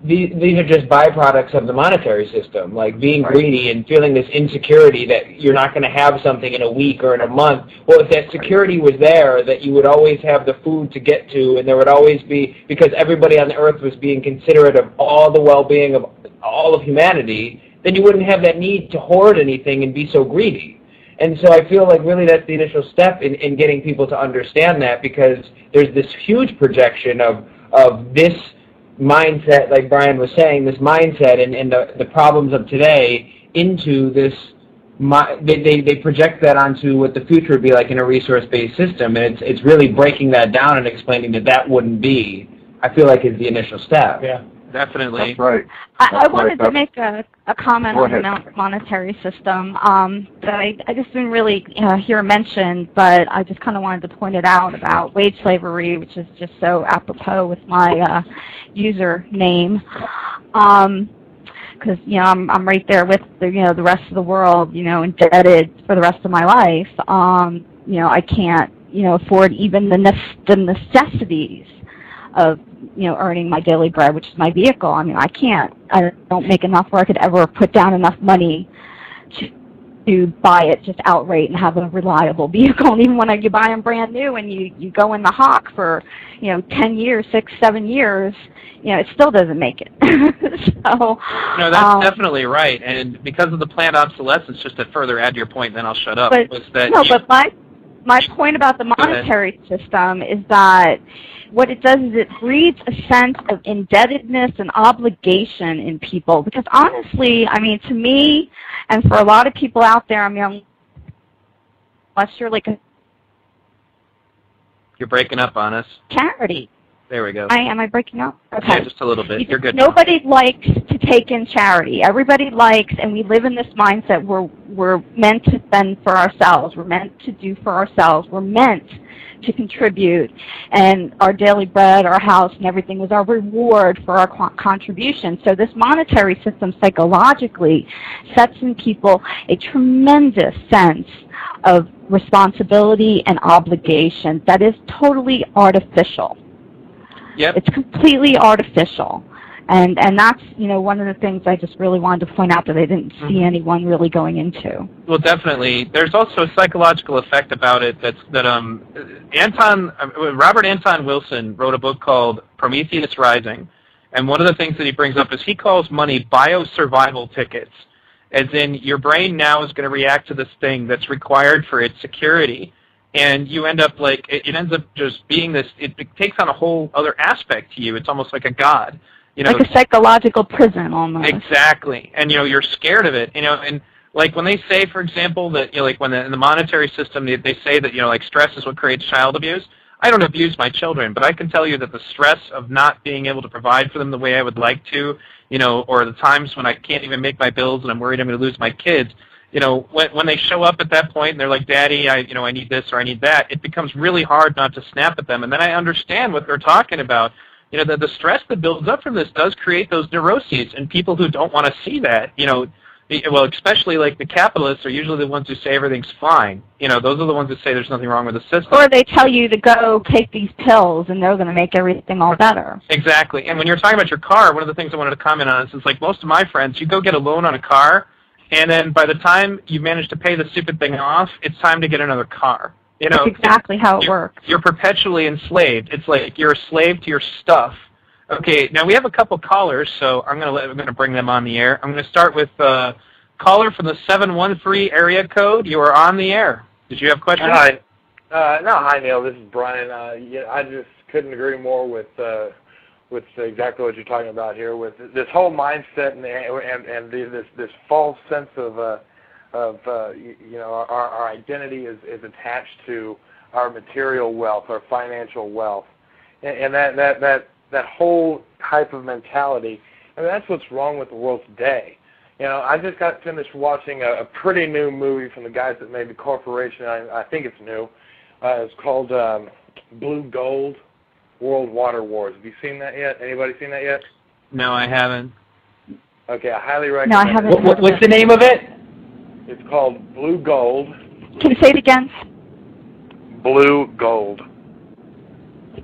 these are just byproducts of the monetary system, like being greedy and feeling this insecurity that you're not going to have something in a week or in a month. Well, if that security was there, that you would always have the food to get to, and there would always be, because everybody on the earth was being considerate of all the well-being of all of humanity, then you wouldn't have that need to hoard anything and be so greedy. And so I feel like really that's the initial step in getting people to understand that, because there's this huge projection of this mindset, like Brian was saying, this mindset and the problems of today into this, they project that onto what the future would be like in a resource-based system, and it's really breaking that down and explaining that wouldn't be, I feel like, is the initial step. Yeah. Definitely. That's right. I wanted to make a comment Go on ahead. the monetary system that I just didn't really hear mentioned, but I just kind of wanted to point it out about wage slavery, which is just so apropos with my username, because I'm right there with the rest of the world, indebted for the rest of my life. I can't afford even the necessities of earning my daily bread, which is my vehicle. I mean, I don't make enough where I could ever put down enough money to buy it just outright and have a reliable vehicle. And even when you buy them brand new and you go in the hock for 10 years, 6, 7 years, it still doesn't make it. So no, that's definitely right. And because of the planned obsolescence, just to further add to your point, then I'll shut up. But my point about the monetary system is that what it does is it breeds a sense of indebtedness and obligation in people. Because honestly, I mean, to me, and for a lot of people out there, I mean, unless you're like You're breaking up on us. charity. There we go. Am I breaking up? Okay. Yeah, just a little bit. You're good. Nobody likes to take in charity. Everybody likes, and we live in this mindset where we're meant to spend for ourselves. We're meant to do for ourselves. We're meant to contribute, and our daily bread, our house, and everything was our reward for our contribution. So this monetary system psychologically sets in people a tremendous sense of responsibility and obligation that is totally artificial. Yep. It's completely artificial. And that's, one of the things I just really wanted to point out that I didn't see anyone really going into. Well, definitely. There's also a psychological effect about it Robert Anton Wilson wrote a book called Prometheus Rising, and one of the things that he brings up is he calls money biosurvival tickets, as in your brain now is going to react to this thing that's required for its security, and you end up it ends up just being this, it takes on a whole other aspect to you. It's almost like a god. Like a psychological prison almost. Exactly. And, you're scared of it, and like when they say, for example, that, when in the monetary system, they say that, stress is what creates child abuse. I don't abuse my children, but I can tell you that the stress of not being able to provide for them the way I would like to, or the times when I can't even make my bills and I'm worried I'm going to lose my kids, when they show up at that point and they're like, Daddy, I need this or I need that, it becomes really hard not to snap at them. And then I understand what they're talking about, the stress that builds up from this does create those neuroses, and people who don't want to see that, well, especially like the capitalists are usually the ones who say everything's fine. Those are the ones that say there's nothing wrong with the system. Or they tell you to go take these pills and they're going to make everything all better. Exactly. And when you're talking about your car, one of the things I wanted to comment on is like most of my friends, you go get a loan on a car, and then by the time you manage to pay the stupid thing off, it's time to get another car. That's exactly how it works. You're perpetually enslaved. It's like you're a slave to your stuff. Okay, now we have a couple callers, so I'm going to bring them on the air. I'm going to start with caller from the 713 area code. You are on the air. Did you have questions? Hi. Hi, Neil. This is Brian. I just couldn't agree more with exactly what you're talking about here. With this whole mindset and this false sense of our identity is attached to our material wealth, our financial wealth, and that whole type of mentality. I mean, that's what's wrong with the world today. I just got finished watching a pretty new movie from the guys that made The Corporation. I think it's new. It's called Blue Gold, World Water Wars. Have you seen that yet? Anybody seen that yet? No, I haven't. Okay, I highly recommend No, I haven't. it. What's the name of it? It's called Blue Gold. Can you say it again? Blue Gold.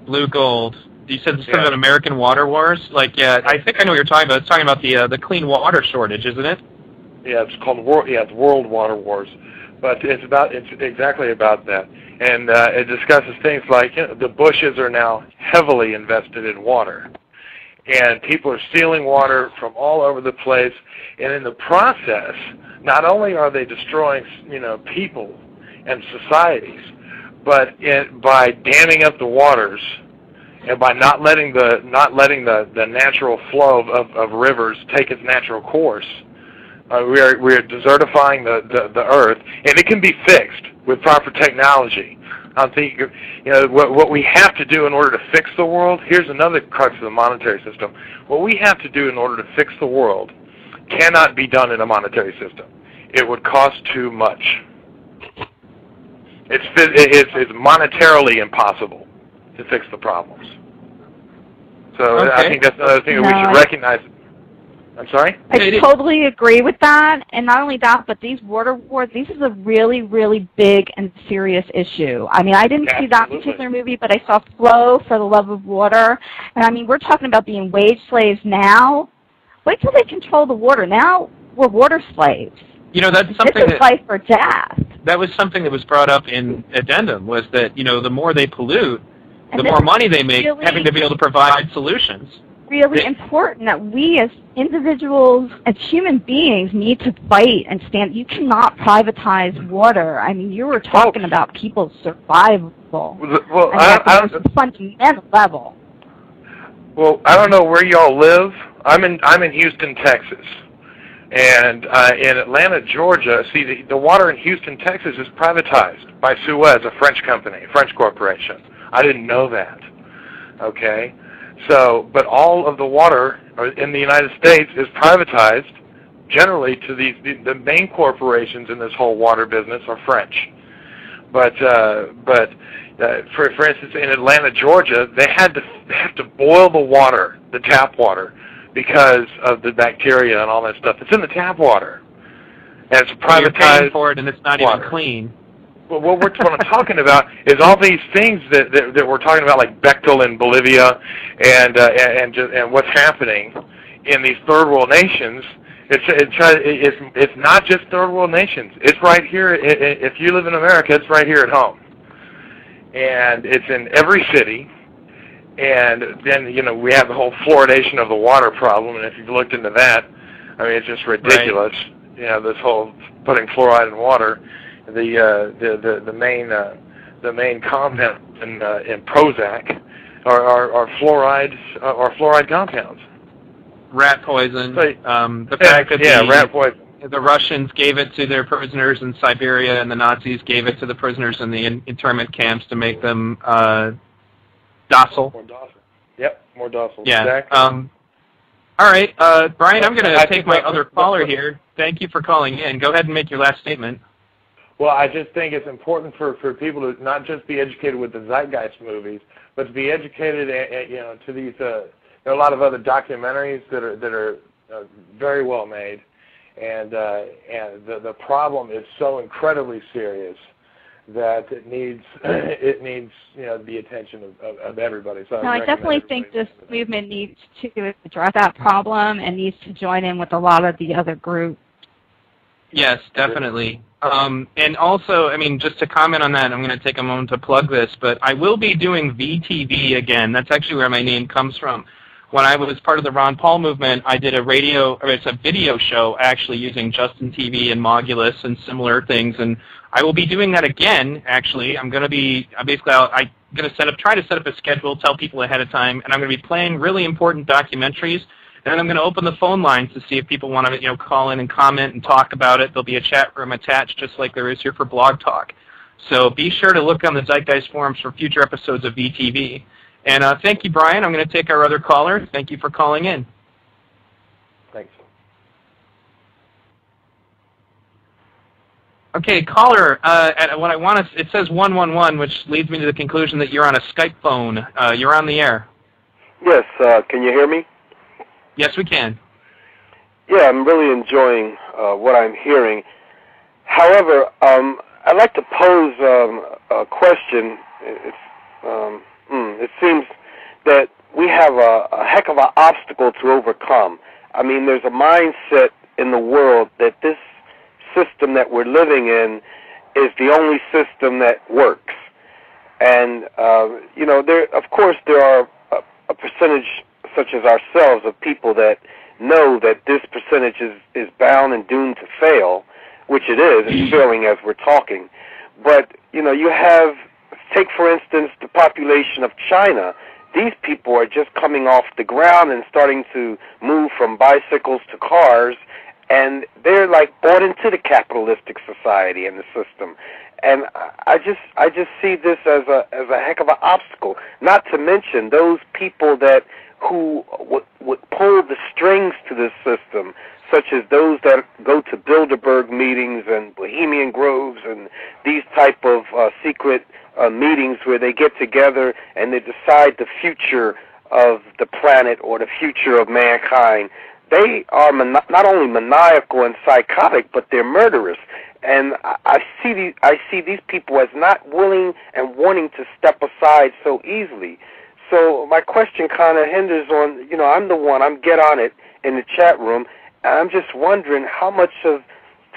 Blue Gold. You said this is about American Water Wars? I think I know what you're talking about. It's talking about the clean water shortage, isn't it? Yeah, it's called it's World Water Wars. But it's exactly about that. And it discusses things like the Bushes are now heavily invested in water. And people are stealing water from all over the place. And in the process, not only are they destroying, people and societies, but by damming up the waters and by not letting the natural flow of rivers take its natural course, we are desertifying the earth, and it can be fixed with proper technology. I think what we have to do in order to fix the world. Here's another crux of the monetary system. What we have to do in order to fix the world cannot be done in a monetary system. It would cost too much. It's monetarily impossible to fix the problems. So okay. I think that's another thing that we should recognize. I'm sorry? I totally agree with that, and not only that, but these water wars, this is a really, really big and serious issue. I mean, I didn't see that particular movie, but I saw Flow, For the Love of Water, and I mean, we're talking about being wage slaves now. Wait till they control the water. Now we're water slaves. That's something it's life or death. That was something that was brought up in Addendum, was that, the more they pollute, the more money they make, really, having to be able to provide solutions. Really important that we as individuals, as human beings, need to fight and stand. You cannot privatize water. I mean, you were talking about people's survival. Well, on a fundamental level. Well, I don't know where y'all live. I'm in Houston, Texas. And in Atlanta, Georgia, see, the water in Houston, Texas is privatized by Suez, a French company, a French corporation. I didn't know that. Okay? So, but all of the water in the United States is privatized generally to the main corporations in this whole water business are French. But for instance, in Atlanta, Georgia, they have to boil the water, the tap water, because of the bacteria and all that stuff. It's in the tap water, and it's privatized. You're paying for it, and it's not water. Even clean. Well, what I'm talking about is all these things that we're talking about, like Bechtel in Bolivia, and what's happening in these third world nations. It's not just third world nations. It's right here. If you live in America, it's right here at home, and it's in every city. And then we have the whole fluoridation of the water problem, and if you've looked into that, I mean, it's just ridiculous. Right. This whole putting fluoride in water. The main compound in Prozac are fluoride compounds. Rat poison. The fact that rat poison. The Russians gave it to their prisoners in Siberia, and the Nazis gave it to the prisoners in the internment camps to make them docile. More docile. Yep, more docile. Yeah. Exactly. All right, Brian, I'm going to take my other caller here. Thank you for calling in. Go ahead and make your last statement. Well, I just think it's important for people to not just be educated with the Zeitgeist movies, but to be educated, to these. There are a lot of other documentaries that are very well made, and the problem is so incredibly serious that it needs the attention of everybody. So no, I definitely think this movement needs to address that problem and needs to join in with a lot of the other groups. Yes, definitely. And also, I mean, just to comment on that, I'm going to take a moment to plug this, but I will be doing VTV again. That's actually where my name comes from. When I was part of the Ron Paul movement, I did a video show actually using Justin TV and Mogulus and similar things, and I will be doing that again. Actually, I'm going to be I'm going to try to set up a schedule, tell people ahead of time, and I'm going to be playing really important documentaries. And I'm going to open the phone lines to see if people want to call in and comment and talk about it. There'll be a chat room attached, just like there is here for Blog Talk. So be sure to look on the Zeitgeist forums for future episodes of VTV. And thank you, Brian. I'm going to take our other caller. Thank you for calling in. Thanks. Okay, caller. It says 111, which leads me to the conclusion that you're on a Skype phone. You're on the air. Yes. Can you hear me? Yes, we can. Yeah, I'm really enjoying what I'm hearing. However, I'd like to pose a question. It seems that we have a heck of an obstacle to overcome. I mean, there's a mindset in the world that this system that we're living in is the only system that works. And, of course, there are a percentage such as ourselves of people that know that this percentage is bound and doomed to fail, which it is. It's failing as we're talking. But, you have, take for instance, the population of China. These people are just coming off the ground and starting to move from bicycles to cars, and they're like bought into the capitalistic society and the system. And I just see this as a heck of an obstacle. Not to mention those people who would pull the strings to this system, such as those that go to Bilderberg meetings and Bohemian Groves and these type of secret meetings where they get together and they decide the future of the planet or the future of mankind. They are not only maniacal and psychotic, but they're murderous. And I see these people as not willing and wanting to step aside so easily. So my question kind of hinders on, I'm get on it in the chat room, and I'm just wondering how much of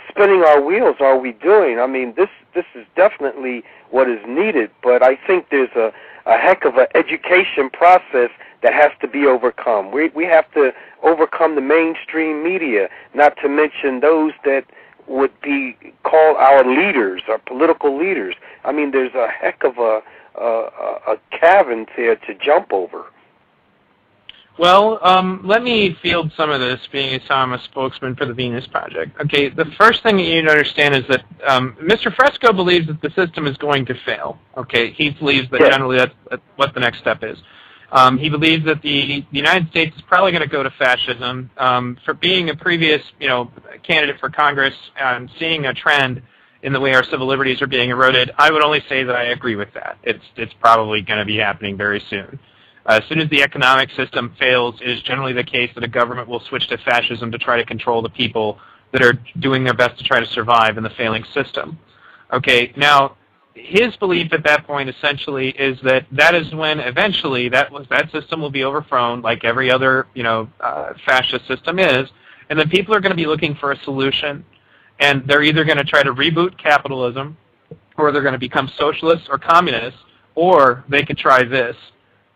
spinning our wheels are we doing? I mean, this is definitely what is needed, but I think there's a heck of an education process that has to be overcome. We have to overcome the mainstream media, not to mention those that would be called our leaders, our political leaders. I mean, there's a heck of a cavern there to jump over. Well, let me field some of this, being as I'm a spokesman for the Venus Project. Okay, the first thing you need to understand is that Mr. Fresco believes that the system is going to fail. Okay, he believes that generally that's what the next step is. He believes that the United States is probably going to go to fascism. For being a previous, candidate for Congress, seeing a trend in the way our civil liberties are being eroded, I would only say that I agree with that. It's probably going to be happening very soon. As soon as the economic system fails, it is generally the case that a government will switch to fascism to try to control the people that are doing their best to try to survive in the failing system. Okay, now, his belief at that point essentially is that is when eventually that system will be overthrown, like every other fascist system is, and then people are going to be looking for a solution, and they're either going to try to reboot capitalism, or they're going to become socialists or communists, or they could try this,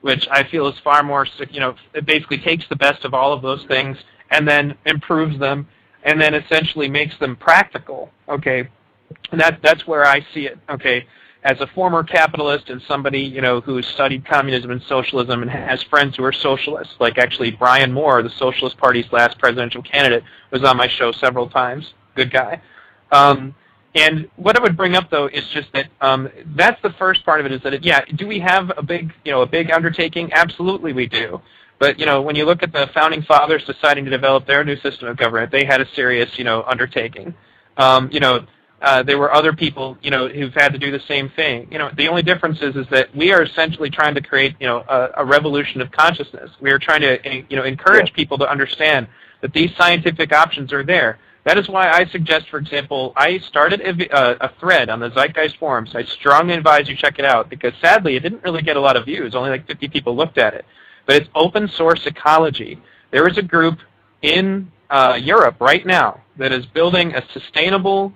which I feel is far more, it basically takes the best of all of those things and then improves them, and then essentially makes them practical. Okay. And that's where I see it, okay? As a former capitalist and somebody, who has studied communism and socialism and has friends who are socialists, like actually Brian Moore, the Socialist Party's last presidential candidate, was on my show several times. Good guy. And what I would bring up, though, is just that that's the first part of it, is that, do we have a big undertaking? Absolutely we do. But, when you look at the Founding Fathers deciding to develop their new system of government, they had a serious, undertaking. there were other people, who've had to do the same thing. The only difference is that we are essentially trying to create, a revolution of consciousness. We are trying to, encourage people to understand that these scientific options are there. That is why I suggest, for example, I started a thread on the Zeitgeist forums. I strongly advise you check it out because sadly it didn't really get a lot of views. Only like 50 people looked at it. But it's open source ecology. There is a group in Europe right now that is building a sustainable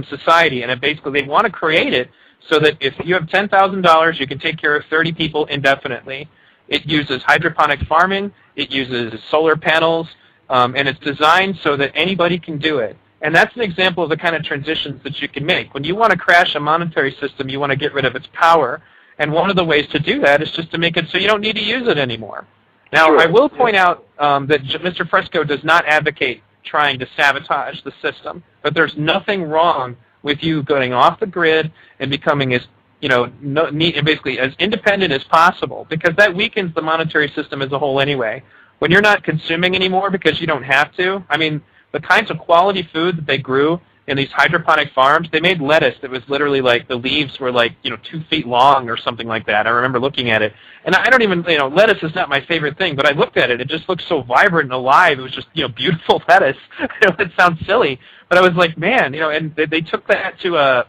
society, and basically they want to create it so that if you have $10,000, you can take care of 30 people indefinitely. It uses hydroponic farming. It uses solar panels. And it's designed so that anybody can do it. And that's an example of the kind of transitions that you can make. When you want to crash a monetary system, you want to get rid of its power. And one of the ways to do that is just to make it so you don't need to use it anymore. Now, sure. I will point out that Mr. Fresco does not advocate trying to sabotage the system. But there's nothing wrong with you going off the grid and becoming as basically as independent as possible, because that weakens the monetary system as a whole anyway. When you're not consuming anymore because you don't have to, I mean, the kinds of quality food that they grew in these hydroponic farms, they made lettuce that was literally like the leaves were like, 2 feet long or something like that. I remember looking at it. And I don't even, lettuce is not my favorite thing, but I looked at it. It just looked so vibrant and alive. It was just, beautiful lettuce. It sounds silly, but I was like, man, and they took that to a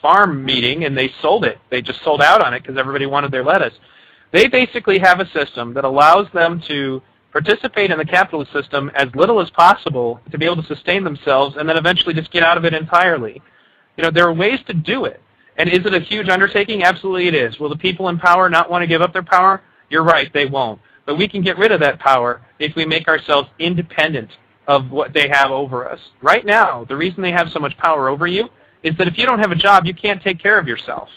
farm meeting and they sold it. They just sold out on it because everybody wanted their lettuce. They basically have a system that allows them to participate in the capitalist system as little as possible to be able to sustain themselves and then eventually just get out of it entirely. There are ways to do it. And is it a huge undertaking? Absolutely it is. Will the people in power not want to give up their power? You're right, they won't. But we can get rid of that power if we make ourselves independent of what they have over us. Right now, the reason they have so much power over you is that if you don't have a job, you can't take care of yourself.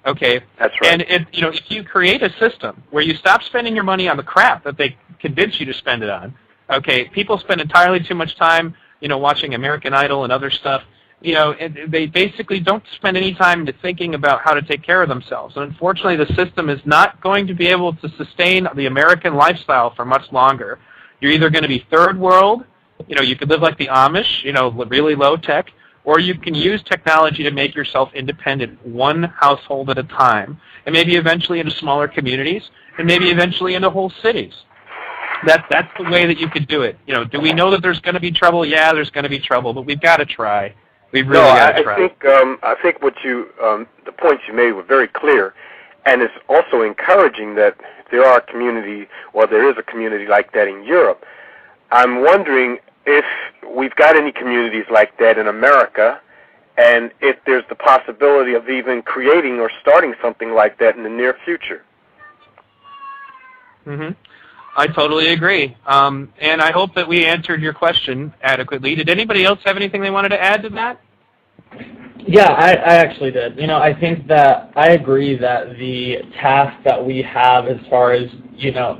Okay, that's right. And if you create a system where you stop spending your money on the crap that they convince you to spend it on, okay, people spend entirely too much time, watching American Idol and other stuff. And they basically don't spend any time thinking about how to take care of themselves. And unfortunately, the system is not going to be able to sustain the American lifestyle for much longer. You're either going to be third world, you could live like the Amish, really low tech, or you can use technology to make yourself independent, one household at a time, and maybe eventually into smaller communities, and maybe eventually into whole cities. That's the way that you could do it. Do we know that there's going to be trouble? Yeah, there's going to be trouble, but we've got to try. We've really got to try. I think what the points you made were very clear, and it's also encouraging that there is a community like that in Europe. I'm wondering if we've got any communities like that in America, and if there's the possibility of even creating or starting something like that in the near future. Mm-hmm. I totally agree. And I hope that we answered your question adequately. Did anybody else have anything they wanted to add to that? Yeah, I actually did. I think that I agree that the task that we have as far as,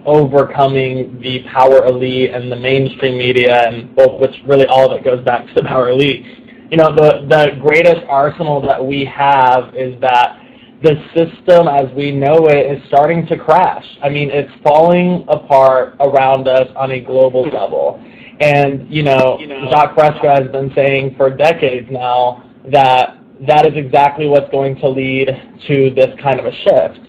overcoming the power elite and the mainstream media, and both, which really all of it goes back to the power elite. The greatest arsenal that we have is that the system as we know it is starting to crash. I mean, it's falling apart around us on a global level. And, Jacques Fresco has been saying for decades now that is exactly what's going to lead to this kind of a shift.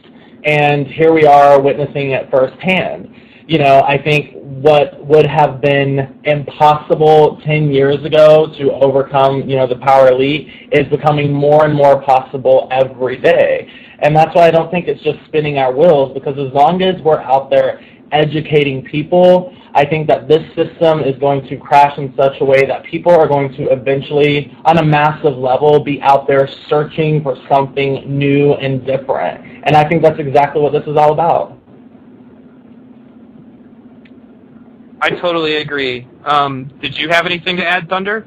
And here we are witnessing it firsthand. I think what would have been impossible 10 years ago to overcome, the power elite is becoming more and more possible every day. And that's why I don't think it's just spinning our wheels, because as long as we're out there educating people, I think that this system is going to crash in such a way that people are going to eventually, on a massive level, be out there searching for something new and different. And I think that's exactly what this is all about. I totally agree. Did you have anything to add, Thunder?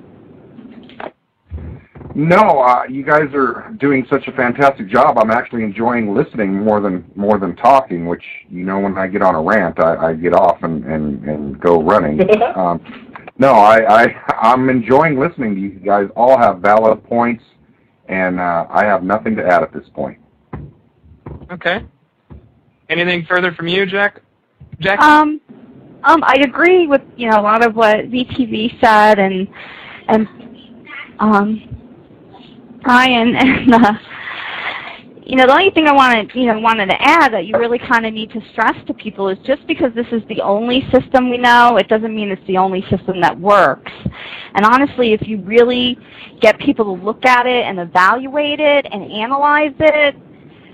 No, you guys are doing such a fantastic job. I'm actually enjoying listening more than talking, which, when I get on a rant, I get off and go running. No, I'm enjoying listening to you guys. All have valid points, and I have nothing to add at this point. Okay. Anything further from you, Jack? I agree with a lot of what VTV said, and Brian, and the only thing I wanted to add that you really kind of need to stress to people is just because this is the only system we know, it doesn't mean it's the only system that works. And honestly, if you really get people to look at it and evaluate it and analyze it,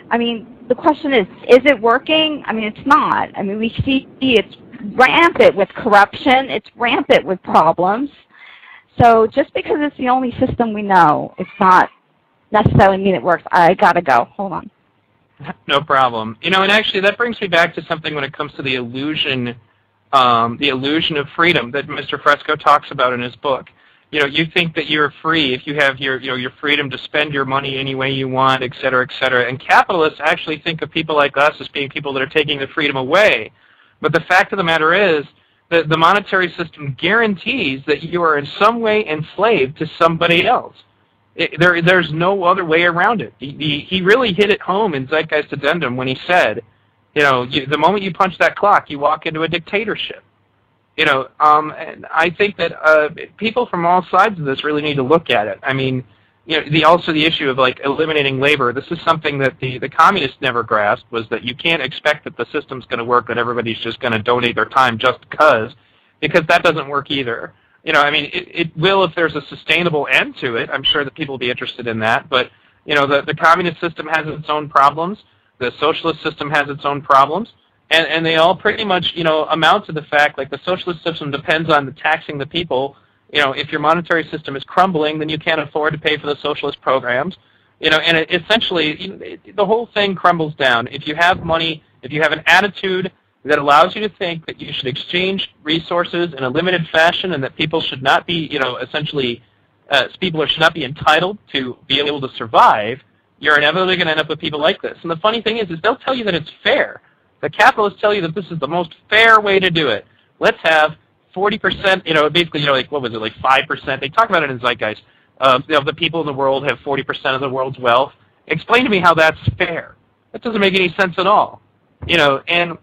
I mean, the question is it working? I mean, it's not. I mean, we see it's rampant with corruption. It's rampant with problems. So just because it's the only system we know, it's not necessarily mean it works. I gotta go. Hold on. No problem. And actually that brings me back to something when it comes to the illusion of freedom that Mr. Fresco talks about in his book. You think that you're free if you have your freedom to spend your money any way you want, et cetera, et cetera. And capitalists actually think of people like us as being people that are taking the freedom away. But the fact of the matter is that the monetary system guarantees that you are in some way enslaved to somebody else. There's no other way around it. He really hit it home in Zeitgeist Addendum when he said, the moment you punch that clock, you walk into a dictatorship. And I think that people from all sides of this really need to look at it. I mean, also the issue of like eliminating labor. This is something that the communists never grasped, was that you can't expect that the system's going to work, that everybody's just going to donate their time just because that doesn't work either. I mean, it will if there's a sustainable end to it. I'm sure that people will be interested in that. But, the communist system has its own problems. The socialist system has its own problems. And they all pretty much, amount to the fact, like the socialist system depends on the taxing the people. If your monetary system is crumbling, then you can't afford to pay for the socialist programs. And essentially, the whole thing crumbles down. If you have money, if you have an attitude that allows you to think that you should exchange resources in a limited fashion and that people should not be, people should not be entitled to be able to survive, you're inevitably going to end up with people like this. And the funny thing is they'll tell you that it's fair. The capitalists tell you that this is the most fair way to do it. Let's have 40%, basically, like, what was it, like 5%? They talk about it in Zeitgeist. Of the people in the world have 40% of the world's wealth. Explain to me how that's fair. That doesn't make any sense at all. And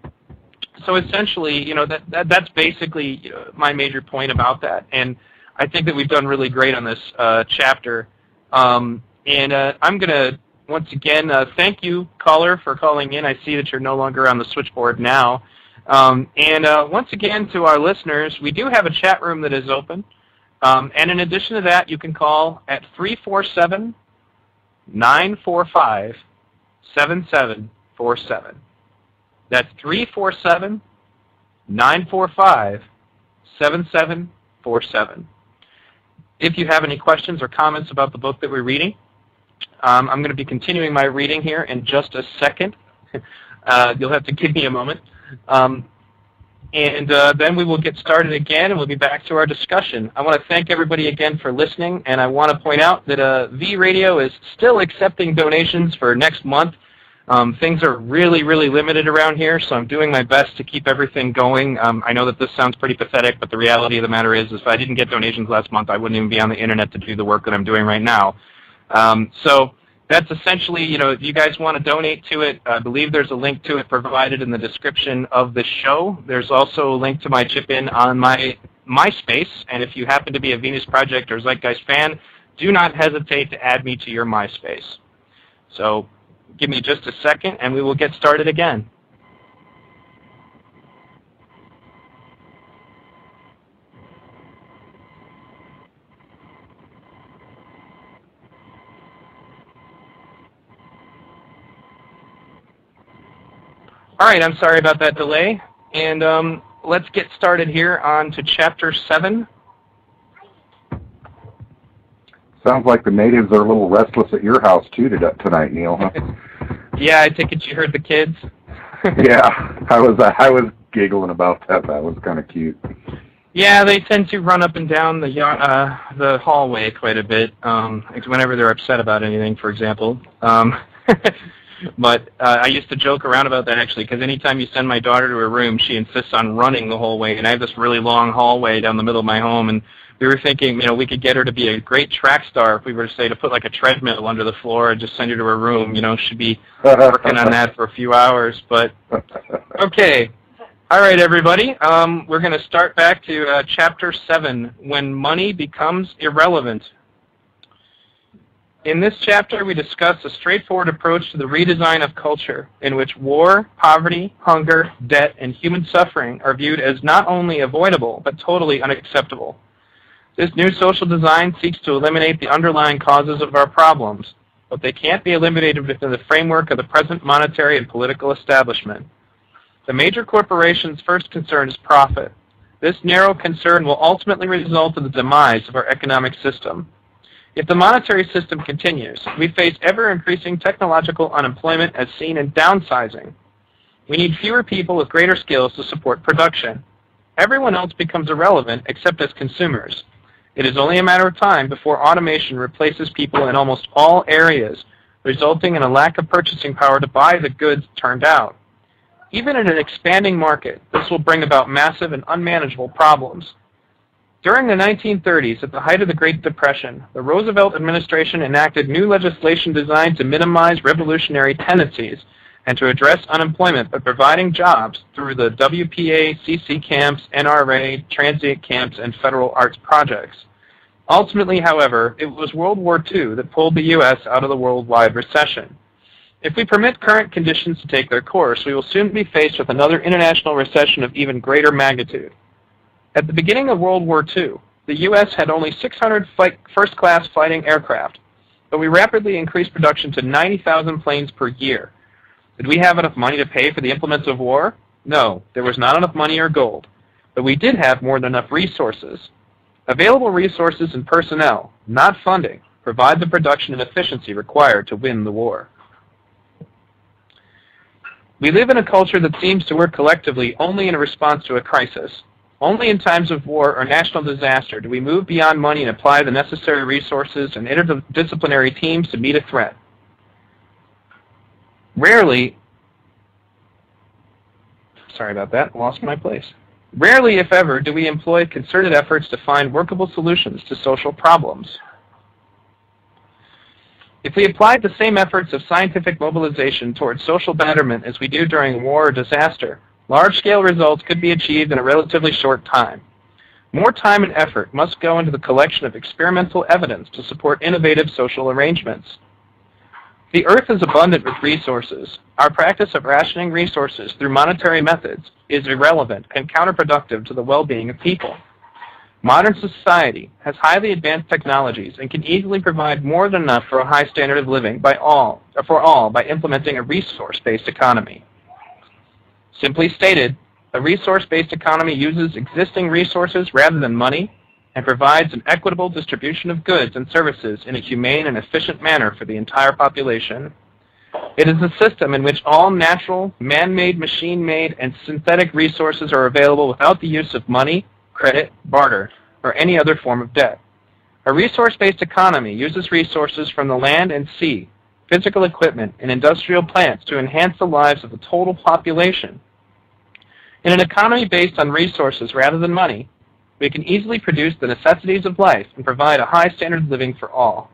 so essentially, that's basically my major point about that. And I think that we've done really great on this chapter. And I'm going to, once again, thank you, caller, for calling in. I see that you're no longer on the switchboard now. And once again, to our listeners, we do have a chat room that is open. And in addition to that, you can call at 347-945-7747. That's 347-945-7747. If you have any questions or comments about the book that we're reading, I'm going to be continuing my reading here in just a second. You'll have to give me a moment. And then we will get started again, and we'll be back to our discussion. I want to thank everybody again for listening, and I want to point out that V-Radio is still accepting donations for next month. Things are really, really limited around here, so I'm doing my best to keep everything going. I know that this sounds pretty pathetic, but the reality of the matter is if I didn't get donations last month, I wouldn't even be on the Internet to do the work that I'm doing right now. So that's essentially, if you guys want to donate to it, I believe there's a link to it provided in the description of the show. There's also a link to my chip-in on my MySpace, and if you happen to be a Venus Project or Zeitgeist fan, do not hesitate to add me to your MySpace. So give me just a second, and we will get started again. All right, I'm sorry about that delay, and let's get started here on to Chapter 7. Sounds like the natives are a little restless at your house, too, tonight, Neil, huh? Yeah, I take it you heard the kids? Yeah, I was giggling about that. That was kind of cute. Yeah, they tend to run up and down the hallway quite a bit, whenever they're upset about anything, for example. But I used to joke around about that, actually, because anytime you send my daughter to her room, she insists on running the whole way. And I have this really long hallway down the middle of my home, and we were thinking, we could get her to be a great track star if we were to say to put like a treadmill under the floor and just send her to her room. She'd be working on that for a few hours. But okay. All right, everybody. We're going to start back to Chapter 7, When Money Becomes Irrelevant. In this chapter, we discuss a straightforward approach to the redesign of culture, in which war, poverty, hunger, debt, and human suffering are viewed as not only avoidable, but totally unacceptable. This new social design seeks to eliminate the underlying causes of our problems, but they can't be eliminated within the framework of the present monetary and political establishment. The major corporation's first concern is profit. This narrow concern will ultimately result in the demise of our economic system. If the monetary system continues, we face ever-increasing technological unemployment as seen in downsizing. We need fewer people with greater skills to support production. Everyone else becomes irrelevant except as consumers. It is only a matter of time before automation replaces people in almost all areas, resulting in a lack of purchasing power to buy the goods turned out. Even in an expanding market, this will bring about massive and unmanageable problems. During the 1930s, at the height of the Great Depression, the Roosevelt administration enacted new legislation designed to minimize revolutionary tendencies and to address unemployment by providing jobs through the WPA, CC camps, NRA, transient camps, and federal arts projects. Ultimately, however, it was World War II that pulled the U.S. out of the worldwide recession. If we permit current conditions to take their course, we will soon be faced with another international recession of even greater magnitude. At the beginning of World War II, the U.S. had only 600 first-class fighting aircraft, but we rapidly increased production to 90,000 planes per year. Did we have enough money to pay for the implements of war? No, there was not enough money or gold, but we did have more than enough resources. Available resources and personnel, not funding, provide the production and efficiency required to win the war. We live in a culture that seems to work collectively only in response to a crisis. Only in times of war or national disaster do we move beyond money and apply the necessary resources and interdisciplinary teams to meet a threat. Rarely, lost my place. Rarely, if ever, do we employ concerted efforts to find workable solutions to social problems. If we applied the same efforts of scientific mobilization towards social betterment as we do during war or disaster, large-scale results could be achieved in a relatively short time. More time and effort must go into the collection of experimental evidence to support innovative social arrangements. The Earth is abundant with resources. Our practice of rationing resources through monetary methods is irrelevant and counterproductive to the well-being of people. Modern society has highly advanced technologies and can easily provide more than enough for a high standard of living for all by implementing a resource-based economy. Simply stated, a resource-based economy uses existing resources rather than money and provides an equitable distribution of goods and services in a humane and efficient manner for the entire population. It is a system in which all natural, man-made, machine-made, and synthetic resources are available without the use of money, credit, barter, or any other form of debt. A resource-based economy uses resources from the land and sea, physical equipment, and industrial plants to enhance the lives of the total population. In an economy based on resources rather than money, we can easily produce the necessities of life and provide a high standard of living for all.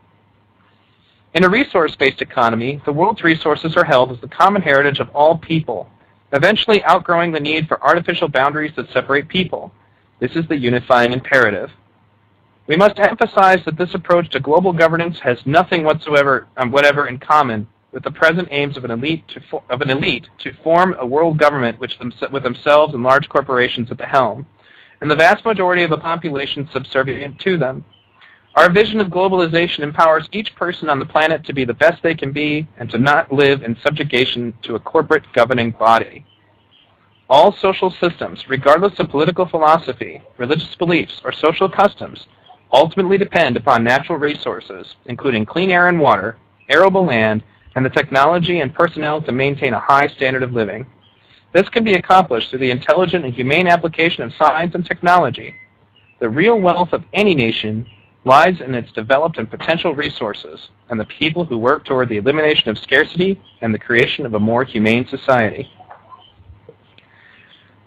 In a resource-based economy, the world's resources are held as the common heritage of all people, eventually outgrowing the need for artificial boundaries that separate people. This is the unifying imperative. We must emphasize that this approach to global governance has nothing whatever in common with the present aims of an elite to form a world government with themselves and large corporations at the helm, and the vast majority of the population subservient to them. Our vision of globalization empowers each person on the planet to be the best they can be and to not live in subjugation to a corporate governing body. All social systems, regardless of political philosophy, religious beliefs, or social customs, ultimately depend upon natural resources, including clean air and water, arable land, and the technology and personnel to maintain a high standard of living. This can be accomplished through the intelligent and humane application of science and technology. The real wealth of any nation lies in its developed and potential resources, and the people who work toward the elimination of scarcity and the creation of a more humane society.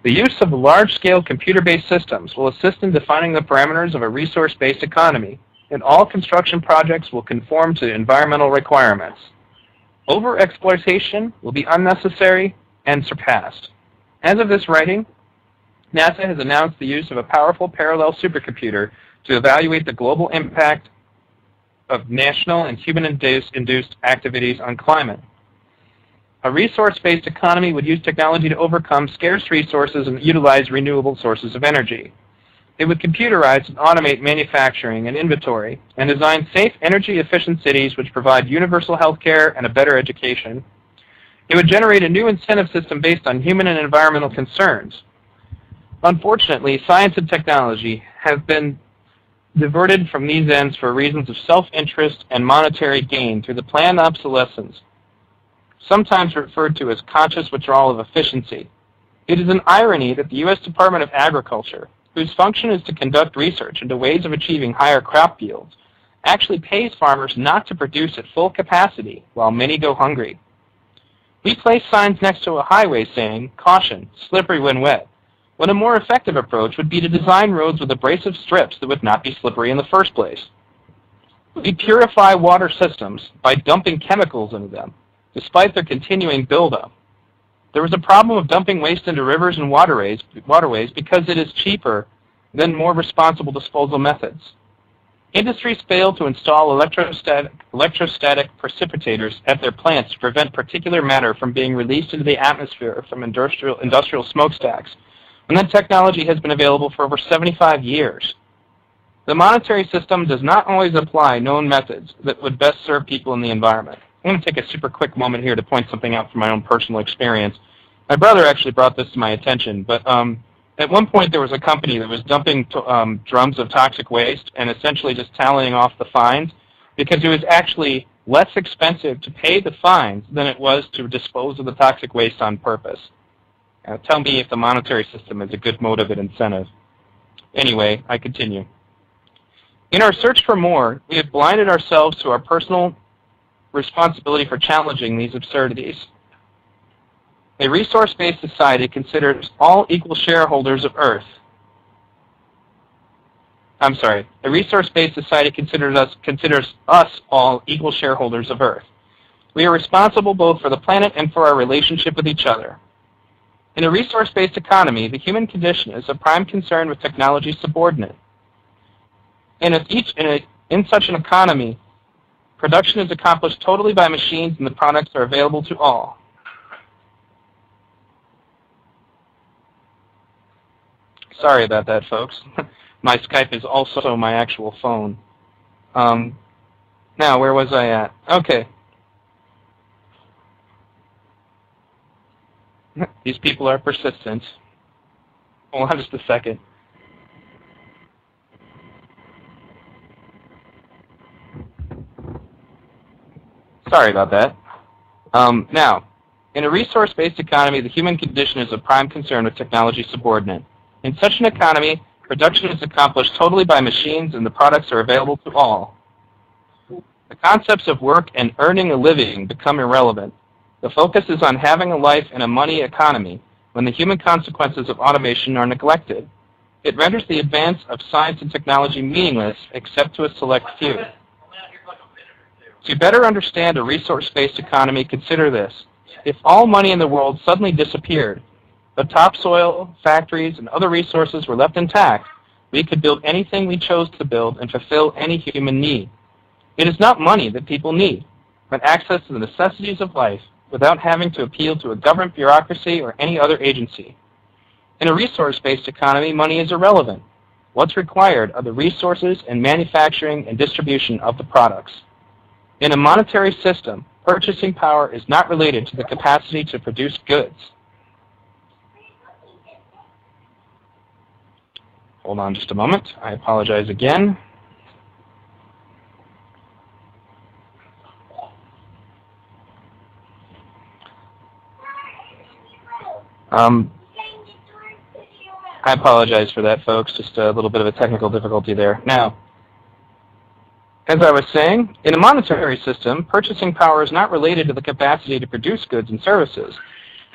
The use of large-scale computer-based systems will assist in defining the parameters of a resource-based economy, and all construction projects will conform to environmental requirements. Over-exploitation will be unnecessary and surpassed. As of this writing, NASA has announced the use of a powerful parallel supercomputer to evaluate the global impact of national and human-induced activities on climate. A resource-based economy would use technology to overcome scarce resources and utilize renewable sources of energy. It would computerize and automate manufacturing and inventory and design safe, energy-efficient cities which provide universal health care and a better education. It would generate a new incentive system based on human and environmental concerns. Unfortunately, science and technology have been diverted from these ends for reasons of self-interest and monetary gain through the planned obsolescence, sometimes referred to as conscious withdrawal of efficiency. It is an irony that the U.S. Department of Agriculture, whose function is to conduct research into ways of achieving higher crop yields, actually pays farmers not to produce at full capacity while many go hungry. We place signs next to a highway saying, "Caution, slippery when wet," when a more effective approach would be to design roads with abrasive strips that would not be slippery in the first place. We purify water systems by dumping chemicals into them, despite their continuing buildup. There was a problem of dumping waste into rivers and waterways because it is cheaper than more responsible disposal methods. Industries fail to install electrostatic precipitators at their plants to prevent particulate matter from being released into the atmosphere from industrial smokestacks, and that technology has been available for over 75 years. The monetary system does not always apply known methods that would best serve people in the environment. I'm going to take a super quick moment here to point something out from my own personal experience. My brother actually brought this to my attention, but at one point there was a company that was dumping drums of toxic waste and essentially just tallying off the fines because it was actually less expensive to pay the fines than it was to dispose of the toxic waste on purpose. Now, tell me if the monetary system is a good motive and incentive. Anyway, I continue. In our search for more, we have blinded ourselves to our personal responsibility for challenging these absurdities. A resource-based society considers all equal shareholders of Earth. A resource-based society considers us all equal shareholders of Earth. We are responsible both for the planet and for our relationship with each other. In a resource-based economy, the human condition is of prime concern with technology subordinate. In such an economy, production is accomplished totally by machines and the products are available to all. Sorry about that, folks. My Skype is also my actual phone. Now, where was I at? Okay. These people are persistent. Hold on just a second. Sorry about that. Now, in a resource-based economy, the human condition is of prime concern with technology subordinate. In such an economy, production is accomplished totally by machines and the products are available to all. The concepts of work and earning a living become irrelevant. The focus is on having a life in a money economy when the human consequences of automation are neglected. It renders the advance of science and technology meaningless except to a select few. To better understand a resource-based economy, consider this. If all money in the world suddenly disappeared, but topsoil, factories, and other resources were left intact, we could build anything we chose to build and fulfill any human need. It is not money that people need, but access to the necessities of life without having to appeal to a government bureaucracy or any other agency. In a resource-based economy, money is irrelevant. What's required are the resources and manufacturing and distribution of the products. In a monetary system, purchasing power is not related to the capacity to produce goods. Hold on just a moment. I apologize again. I apologize for that, folks. Just a little bit of a technical difficulty there. Now, as I was saying, in a monetary system, purchasing power is not related to the capacity to produce goods and services.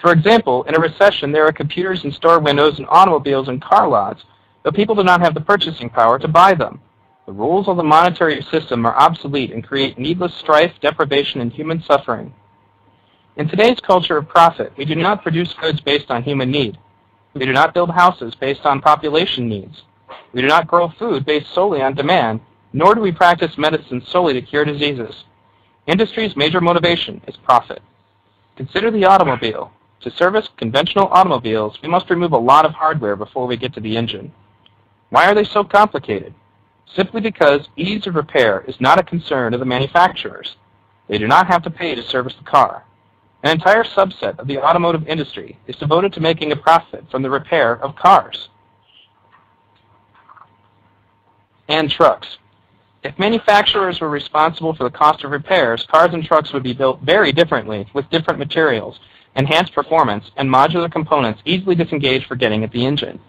For example, in a recession, there are computers and store windows and automobiles and car lots, but people do not have the purchasing power to buy them. The rules of the monetary system are obsolete and create needless strife, deprivation, and human suffering. In today's culture of profit, we do not produce goods based on human need. We do not build houses based on population needs. We do not grow food based solely on demand, nor do we practice medicine solely to cure diseases. Industry's major motivation is profit. Consider the automobile. To service conventional automobiles, we must remove a lot of hardware before we get to the engine. Why are they so complicated? Simply because ease of repair is not a concern of the manufacturers. They do not have to pay to service the car. An entire subset of the automotive industry is devoted to making a profit from the repair of cars and trucks. If manufacturers were responsible for the cost of repairs, cars and trucks would be built very differently with different materials, enhanced performance, and modular components easily disengaged for getting at the engine.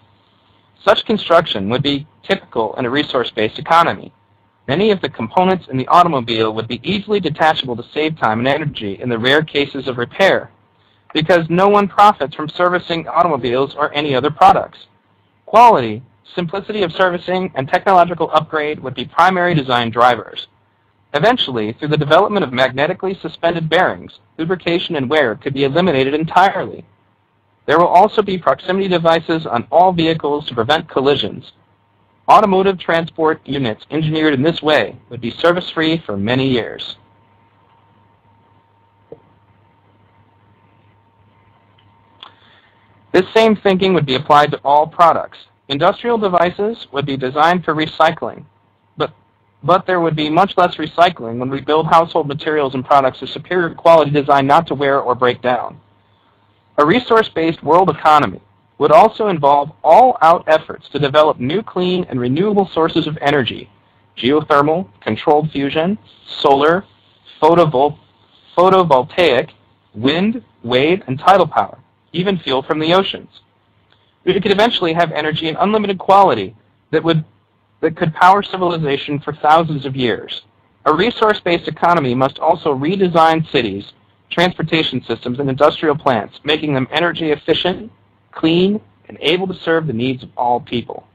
Such construction would be typical in a resource-based economy. Many of the components in the automobile would be easily detachable to save time and energy in the rare cases of repair, because no one profits from servicing automobiles or any other products. Quality, simplicity of servicing, and technological upgrade would be primary design drivers. Eventually, through the development of magnetically suspended bearings, lubrication and wear could be eliminated entirely. There will also be proximity devices on all vehicles to prevent collisions. Automotive transport units engineered in this way would be service-free for many years. This same thinking would be applied to all products. Industrial devices would be designed for recycling, but there would be much less recycling when we build household materials and products of superior quality designed not to wear or break down. A resource-based world economy would also involve all-out efforts to develop new clean and renewable sources of energy: geothermal, controlled fusion, solar, photovoltaic, wind, wave, and tidal power, even fuel from the oceans. We could eventually have energy in unlimited quality that could power civilization for thousands of years. A resource-based economy must also redesign cities, transportation systems, and industrial plants, making them energy efficient, clean, and able to serve the needs of all people.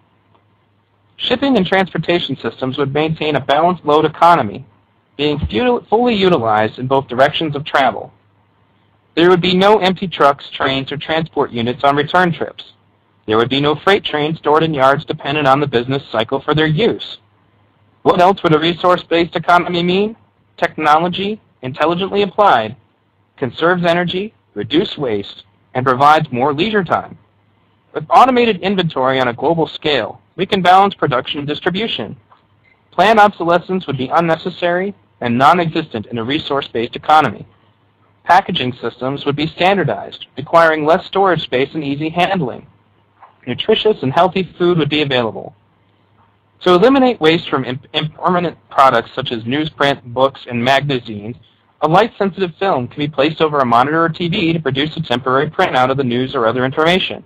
Shipping and transportation systems would maintain a balanced load economy, being fully utilized in both directions of travel. There would be no empty trucks, trains, or transport units on return trips. There would be no freight trains stored in yards dependent on the business cycle for their use. What else would a resource-based economy mean? Technology, intelligently applied, conserves energy, reduces waste, and provides more leisure time. With automated inventory on a global scale, we can balance production and distribution. Planned obsolescence would be unnecessary and non-existent in a resource-based economy. Packaging systems would be standardized, requiring less storage space and easy handling. Nutritious and healthy food would be available. To eliminate waste from impermanent products such as newsprint, books, and magazines, a light-sensitive film can be placed over a monitor or TV to produce a temporary printout of the news or other information.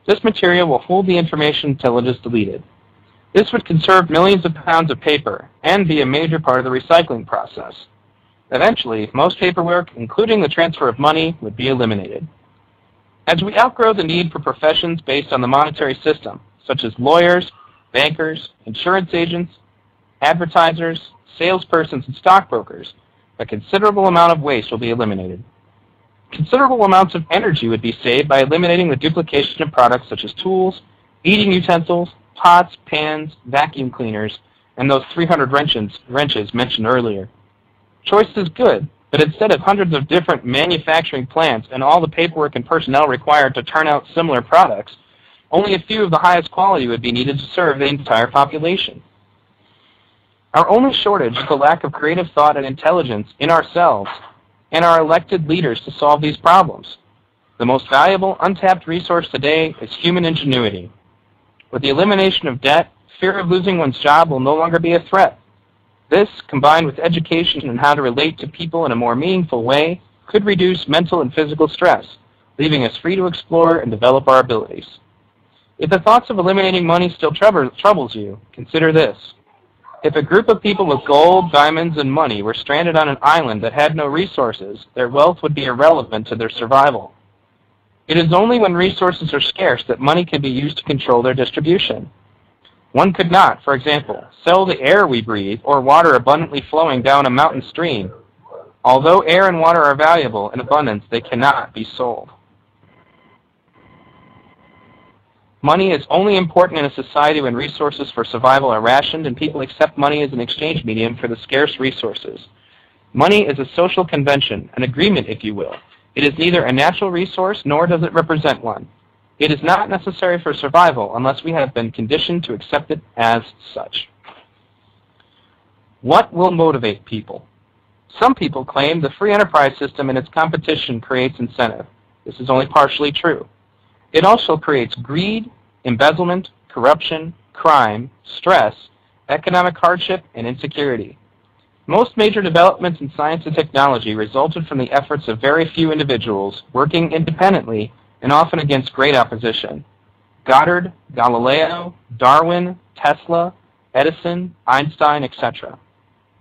This material will hold the information until it is deleted. This would conserve millions of pounds of paper and be a major part of the recycling process. Eventually, most paperwork, including the transfer of money, would be eliminated. As we outgrow the need for professions based on the monetary system, such as lawyers, bankers, insurance agents, advertisers, salespersons, and stockbrokers, a considerable amount of waste will be eliminated. Considerable amounts of energy would be saved by eliminating the duplication of products such as tools, eating utensils, pots, pans, vacuum cleaners, and those 300 wrenches mentioned earlier. Choice is good, but instead of hundreds of different manufacturing plants and all the paperwork and personnel required to turn out similar products, only a few of the highest quality would be needed to serve the entire population. Our only shortage is the lack of creative thought and intelligence in ourselves and our elected leaders to solve these problems. The most valuable, untapped resource today is human ingenuity. With the elimination of debt, fear of losing one's job will no longer be a threat. This, combined with education on how to relate to people in a more meaningful way, could reduce mental and physical stress, leaving us free to explore and develop our abilities. If the thoughts of eliminating money still troubles you, consider this. If a group of people with gold, diamonds, and money were stranded on an island that had no resources, their wealth would be irrelevant to their survival. It is only when resources are scarce that money can be used to control their distribution. One could not, for example, sell the air we breathe or water abundantly flowing down a mountain stream. Although air and water are valuable in abundance, they cannot be sold. Money is only important in a society when resources for survival are rationed and people accept money as an exchange medium for the scarce resources. Money is a social convention, an agreement, if you will. It is neither a natural resource nor does it represent one. It is not necessary for survival unless we have been conditioned to accept it as such. What will motivate people? Some people claim the free enterprise system and its competition creates incentive. This is only partially true. It also creates greed, embezzlement, corruption, crime, stress, economic hardship, and insecurity. Most major developments in science and technology resulted from the efforts of very few individuals working independently and often against great opposition. Goddard, Galileo, Darwin, Tesla, Edison, Einstein, etc.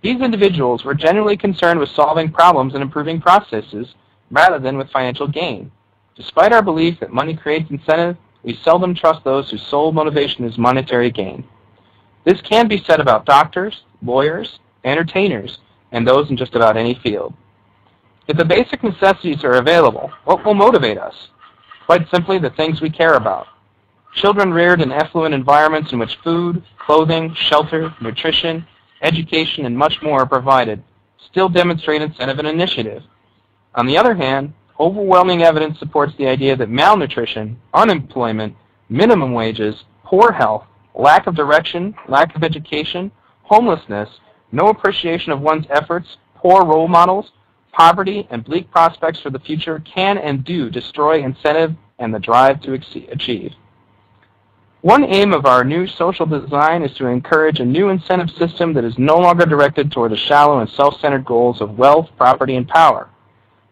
These individuals were genuinely concerned with solving problems and improving processes rather than with financial gain. Despite our belief that money creates incentive, we seldom trust those whose sole motivation is monetary gain. This can be said about doctors, lawyers, entertainers, and those in just about any field. If the basic necessities are available, what will motivate us? Quite simply, the things we care about. Children reared in affluent environments in which food, clothing, shelter, nutrition, education, and much more are provided still demonstrate incentive and initiative. On the other hand, overwhelming evidence supports the idea that malnutrition, unemployment, minimum wages, poor health, lack of direction, lack of education, homelessness, no appreciation of one's efforts, poor role models, poverty, and bleak prospects for the future can and do destroy incentive and the drive to achieve. One aim of our new social design is to encourage a new incentive system that is no longer directed toward the shallow and self-centered goals of wealth, property, and power.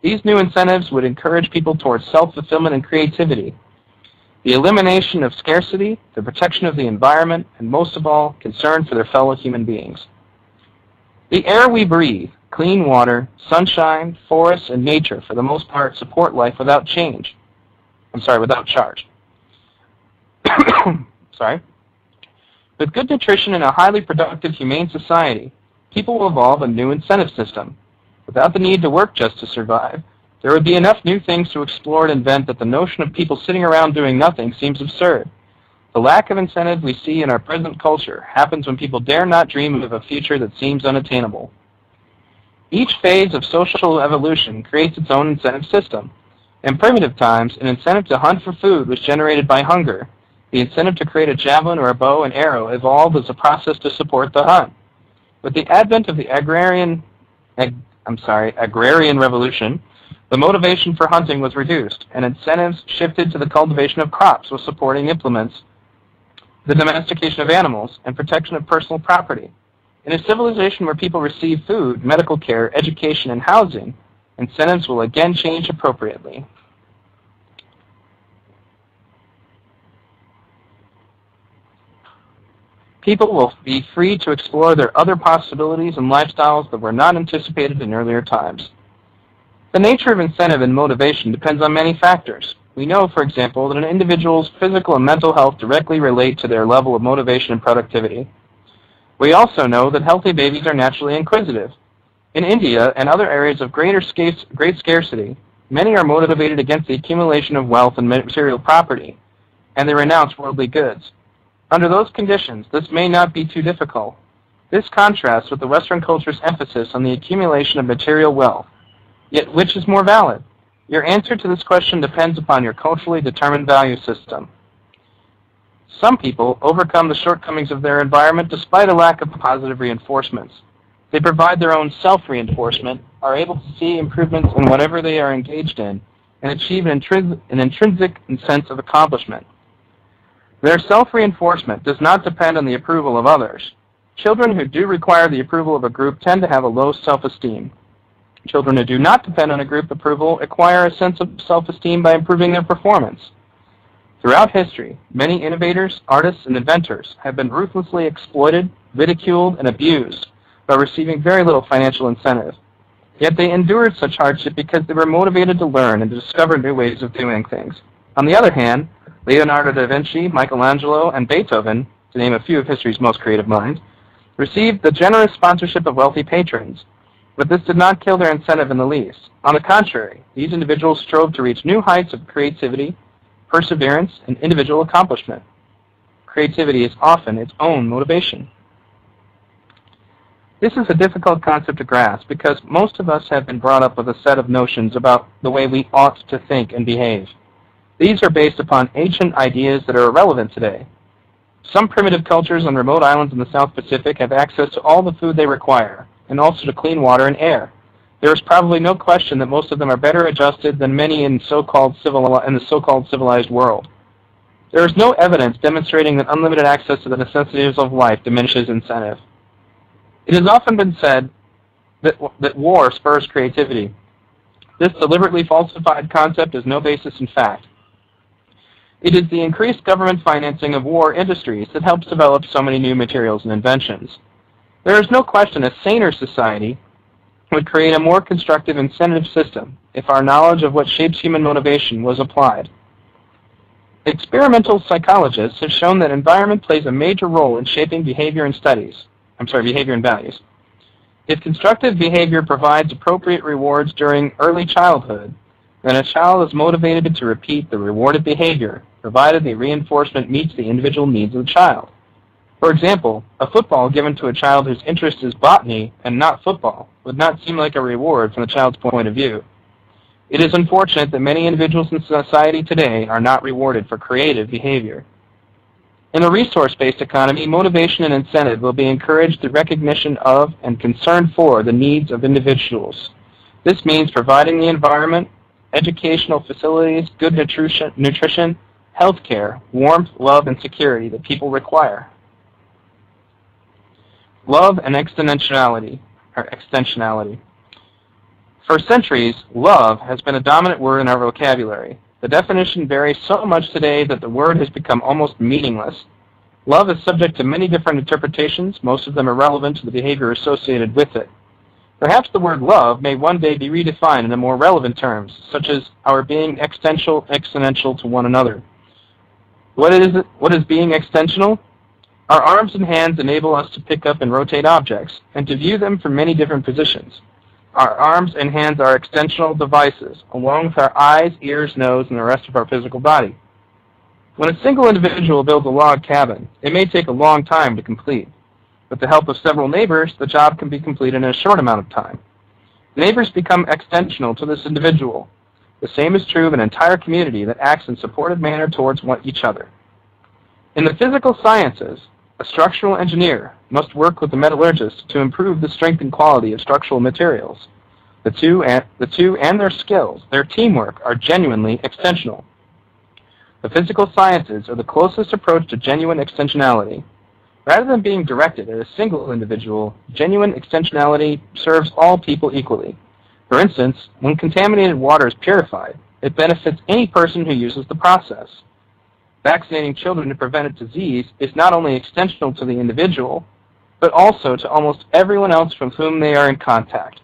These new incentives would encourage people towards self-fulfillment and creativity, the elimination of scarcity, the protection of the environment, and most of all, concern for their fellow human beings. The air we breathe, clean water, sunshine, forests, and nature, for the most part, support life without without charge. With good nutrition and a highly productive, humane society, people will evolve a new incentive system. Without the need to work just to survive, there would be enough new things to explore and invent that the notion of people sitting around doing nothing seems absurd. The lack of incentive we see in our present culture happens when people dare not dream of a future that seems unattainable. Each phase of social evolution creates its own incentive system. In primitive times, an incentive to hunt for food was generated by hunger. The incentive to create a javelin or a bow and arrow evolved as a process to support the hunt. With the advent of the agrarian revolution, the motivation for hunting was reduced, and incentives shifted to the cultivation of crops with supporting implements, the domestication of animals, and protection of personal property. In a civilization where people receive food, medical care, education, and housing, incentives will again change appropriately. People will be free to explore their other possibilities and lifestyles that were not anticipated in earlier times. The nature of incentive and motivation depends on many factors. We know, for example, that an individual's physical and mental health directly relate to their level of motivation and productivity. We also know that healthy babies are naturally inquisitive. In India and other areas of great scarcity, many are motivated against the accumulation of wealth and material property, and they renounce worldly goods. Under those conditions, this may not be too difficult. This contrasts with the Western culture's emphasis on the accumulation of material wealth. Yet which is more valid? Your answer to this question depends upon your culturally determined value system. Some people overcome the shortcomings of their environment despite a lack of positive reinforcements. They provide their own self-reinforcement, are able to see improvements in whatever they are engaged in, and achieve an intrinsic sense of accomplishment. Their self-reinforcement does not depend on the approval of others. Children who do require the approval of a group tend to have a low self-esteem. Children who do not depend on a group approval acquire a sense of self-esteem by improving their performance. Throughout history, many innovators, artists, and inventors have been ruthlessly exploited, ridiculed, and abused by receiving very little financial incentive. Yet they endured such hardship because they were motivated to learn and to discover new ways of doing things. On the other hand, Leonardo da Vinci, Michelangelo, and Beethoven, to name a few of history's most creative minds, received the generous sponsorship of wealthy patrons. But this did not kill their incentive in the least. On the contrary, these individuals strove to reach new heights of creativity, perseverance, and individual accomplishment. Creativity is often its own motivation. This is a difficult concept to grasp because most of us have been brought up with a set of notions about the way we ought to think and behave. These are based upon ancient ideas that are irrelevant today. Some primitive cultures on remote islands in the South Pacific have access to all the food they require, and also to clean water and air. There is probably no question that most of them are better adjusted than many in the so-called civilized world. There is no evidence demonstrating that unlimited access to the necessities of life diminishes incentive. It has often been said that war spurs creativity. This deliberately falsified concept has no basis in fact. It is the increased government financing of war industries that helps develop so many new materials and inventions. There is no question a saner society would create a more constructive incentive system if our knowledge of what shapes human motivation was applied. Experimental psychologists have shown that environment plays a major role in shaping behavior and values. If constructive behavior provides appropriate rewards during early childhood, then a child is motivated to repeat the rewarded behavior, provided the reinforcement meets the individual needs of the child. For example, a football given to a child whose interest is botany and not football would not seem like a reward from the child's point of view. It is unfortunate that many individuals in society today are not rewarded for creative behavior. In a resource-based economy, motivation and incentive will be encouraged through recognition of and concern for the needs of individuals. This means providing the environment, educational facilities, good nutrition, health care, warmth, love, and security that people require. Love and extensionality. For centuries, love has been a dominant word in our vocabulary. The definition varies so much today that the word has become almost meaningless. Love is subject to many different interpretations, most of them irrelevant to the behavior associated with it. Perhaps the word love may one day be redefined in more relevant terms, such as our being extensional to one another. What is being extensional? Our arms and hands enable us to pick up and rotate objects, and to view them from many different positions. Our arms and hands are extensional devices, along with our eyes, ears, nose, and the rest of our physical body. When a single individual builds a log cabin, it may take a long time to complete. With the help of several neighbors, the job can be completed in a short amount of time. Neighbors become extensional to this individual. The same is true of an entire community that acts in supportive manner towards each other. In the physical sciences, a structural engineer must work with the metallurgist to improve the strength and quality of structural materials. The two and their skills, their teamwork, are genuinely extensional. The physical sciences are the closest approach to genuine extensionality. Rather than being directed at a single individual, genuine extensionality serves all people equally. For instance, when contaminated water is purified, it benefits any person who uses the process. Vaccinating children to prevent a disease is not only extensional to the individual, but also to almost everyone else from whom they are in contact.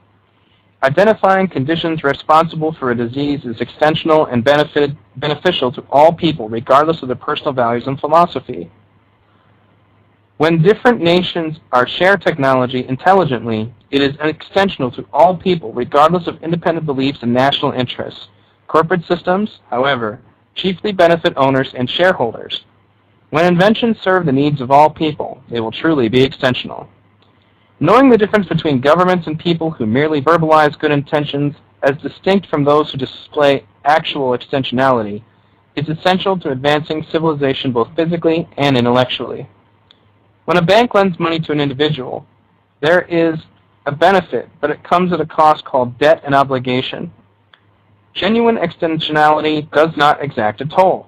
Identifying conditions responsible for a disease is extensional and beneficial to all people, regardless of their personal values and philosophy. When different nations share technology intelligently, it is extensional to all people, regardless of independent beliefs and national interests. Corporate systems, however, chiefly benefit owners and shareholders. When inventions serve the needs of all people, they will truly be extensional. Knowing the difference between governments and people who merely verbalize good intentions as distinct from those who display actual extensionality is essential to advancing civilization both physically and intellectually. When a bank lends money to an individual, there is a benefit, but it comes at a cost called debt and obligation. Genuine extensionality does not exact a toll.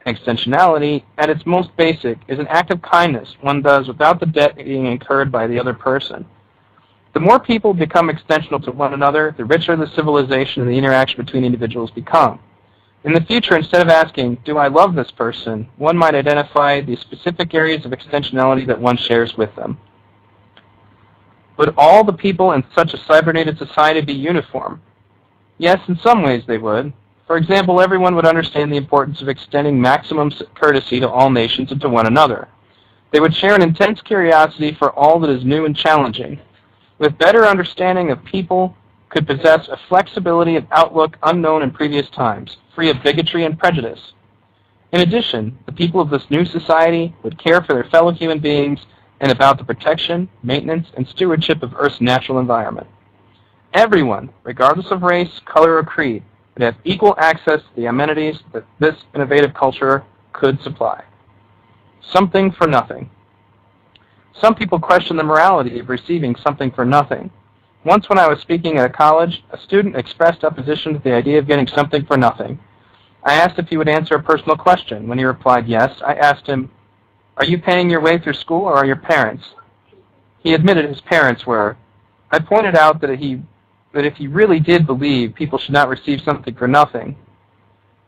Extensionality, at its most basic, is an act of kindness one does without the debt being incurred by the other person. The more people become extensional to one another, the richer the civilization and the interaction between individuals become. In the future, instead of asking, do I love this person, one might identify the specific areas of extensionality that one shares with them. Would all the people in such a cybernetic society be uniform? Yes, in some ways they would. For example, everyone would understand the importance of extending maximum courtesy to all nations and to one another. They would share an intense curiosity for all that is new and challenging. With better understanding of people, could possess a flexibility of outlook unknown in previous times, free of bigotry and prejudice. In addition, the people of this new society would care for their fellow human beings and about the protection, maintenance, and stewardship of Earth's natural environment. Everyone, regardless of race, color, or creed, would have equal access to the amenities that this innovative culture could supply. Something for nothing. Some people question the morality of receiving something for nothing. Once when I was speaking at a college, a student expressed opposition to the idea of getting something for nothing. I asked if he would answer a personal question. When he replied yes, I asked him, "Are you paying your way through school or are your parents?" He admitted his parents were. I pointed out that if he really did believe people should not receive something for nothing,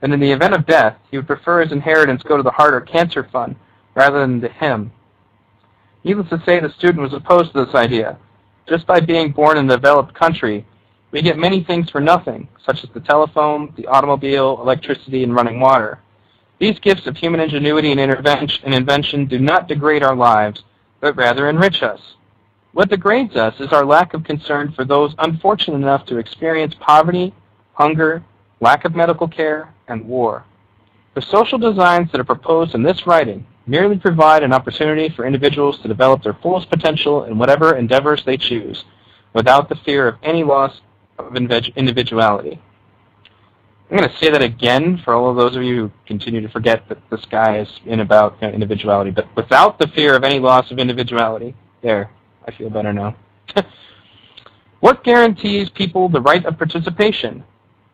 then in the event of death, he would prefer his inheritance go to the heart or cancer fund rather than to him. Needless to say, the student was opposed to this idea. Just by being born in a developed country, we get many things for nothing, such as the telephone, the automobile, electricity, and running water. These gifts of human ingenuity and invention do not degrade our lives, but rather enrich us. What degrades us is our lack of concern for those unfortunate enough to experience poverty, hunger, lack of medical care, and war. The social designs that are proposed in this writing merely provide an opportunity for individuals to develop their fullest potential in whatever endeavors they choose, without the fear of any loss of individuality. I'm going to say that again for all of those of you who continue to forget that this guy is in about individuality, but without the fear of any loss of individuality. There, I feel better now. What guarantees people the right of participation?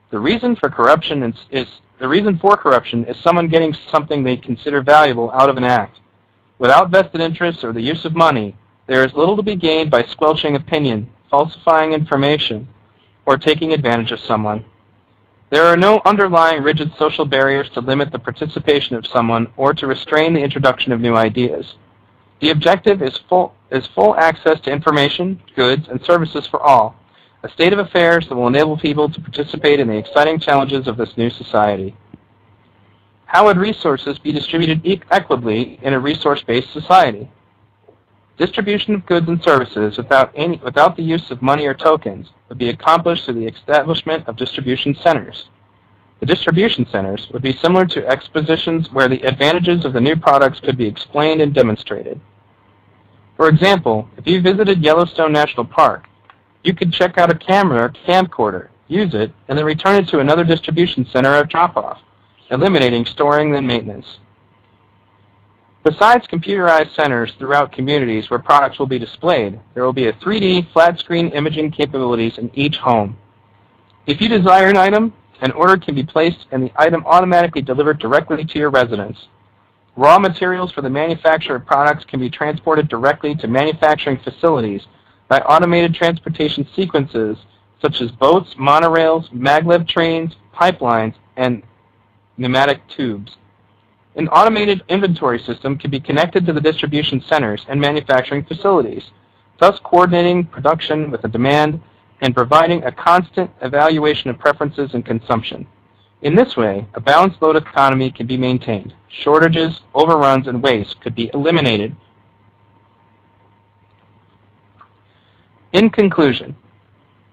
The reason for corruption is someone getting something they consider valuable out of an act. Without vested interests or the use of money, there is little to be gained by squelching opinion, falsifying information, or taking advantage of someone. There are no underlying rigid social barriers to limit the participation of someone or to restrain the introduction of new ideas. The objective is full access to information, goods, and services for all, a state of affairs that will enable people to participate in the exciting challenges of this new society. How would resources be distributed equitably in a resource-based society? Distribution of goods and services without the use of money or tokens would be accomplished through the establishment of distribution centers. The distribution centers would be similar to expositions where the advantages of the new products could be explained and demonstrated. For example, if you visited Yellowstone National Park, you could check out a camera or camcorder, use it, and then return it to another distribution center of drop-off, eliminating storing and maintenance. Besides computerized centers throughout communities where products will be displayed, there will be a 3D flat-screen imaging capabilities in each home. If you desire an item, an order can be placed and the item automatically delivered directly to your residence. Raw materials for the manufacture of products can be transported directly to manufacturing facilities by automated transportation sequences such as boats, monorails, maglev trains, pipelines, and pneumatic tubes. An automated inventory system can be connected to the distribution centers and manufacturing facilities, thus coordinating production with the demand and providing a constant evaluation of preferences and consumption. In this way, a balanced load economy can be maintained. Shortages, overruns, and waste could be eliminated. In conclusion,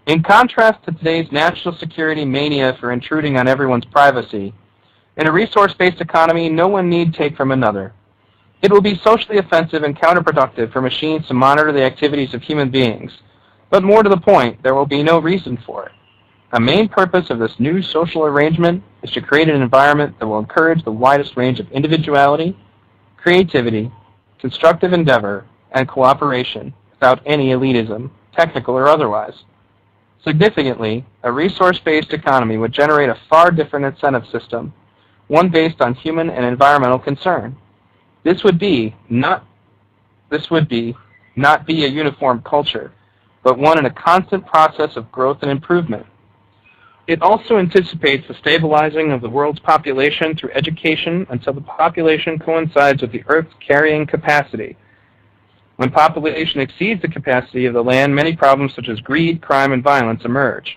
in contrast to today's national security mania for intruding on everyone's privacy, in a resource-based economy, no one need take from another. It will be socially offensive and counterproductive for machines to monitor the activities of human beings, but more to the point, there will be no reason for it. A main purpose of this new social arrangement is to create an environment that will encourage the widest range of individuality, creativity, constructive endeavor, and cooperation without any elitism, technical or otherwise. Significantly, a resource-based economy would generate a far different incentive system, one based on human and environmental concern. This would not be a uniform culture, but one in a constant process of growth and improvement. It also anticipates the stabilizing of the world's population through education until the population coincides with the Earth's carrying capacity. When population exceeds the capacity of the land, many problems such as greed, crime, and violence emerge.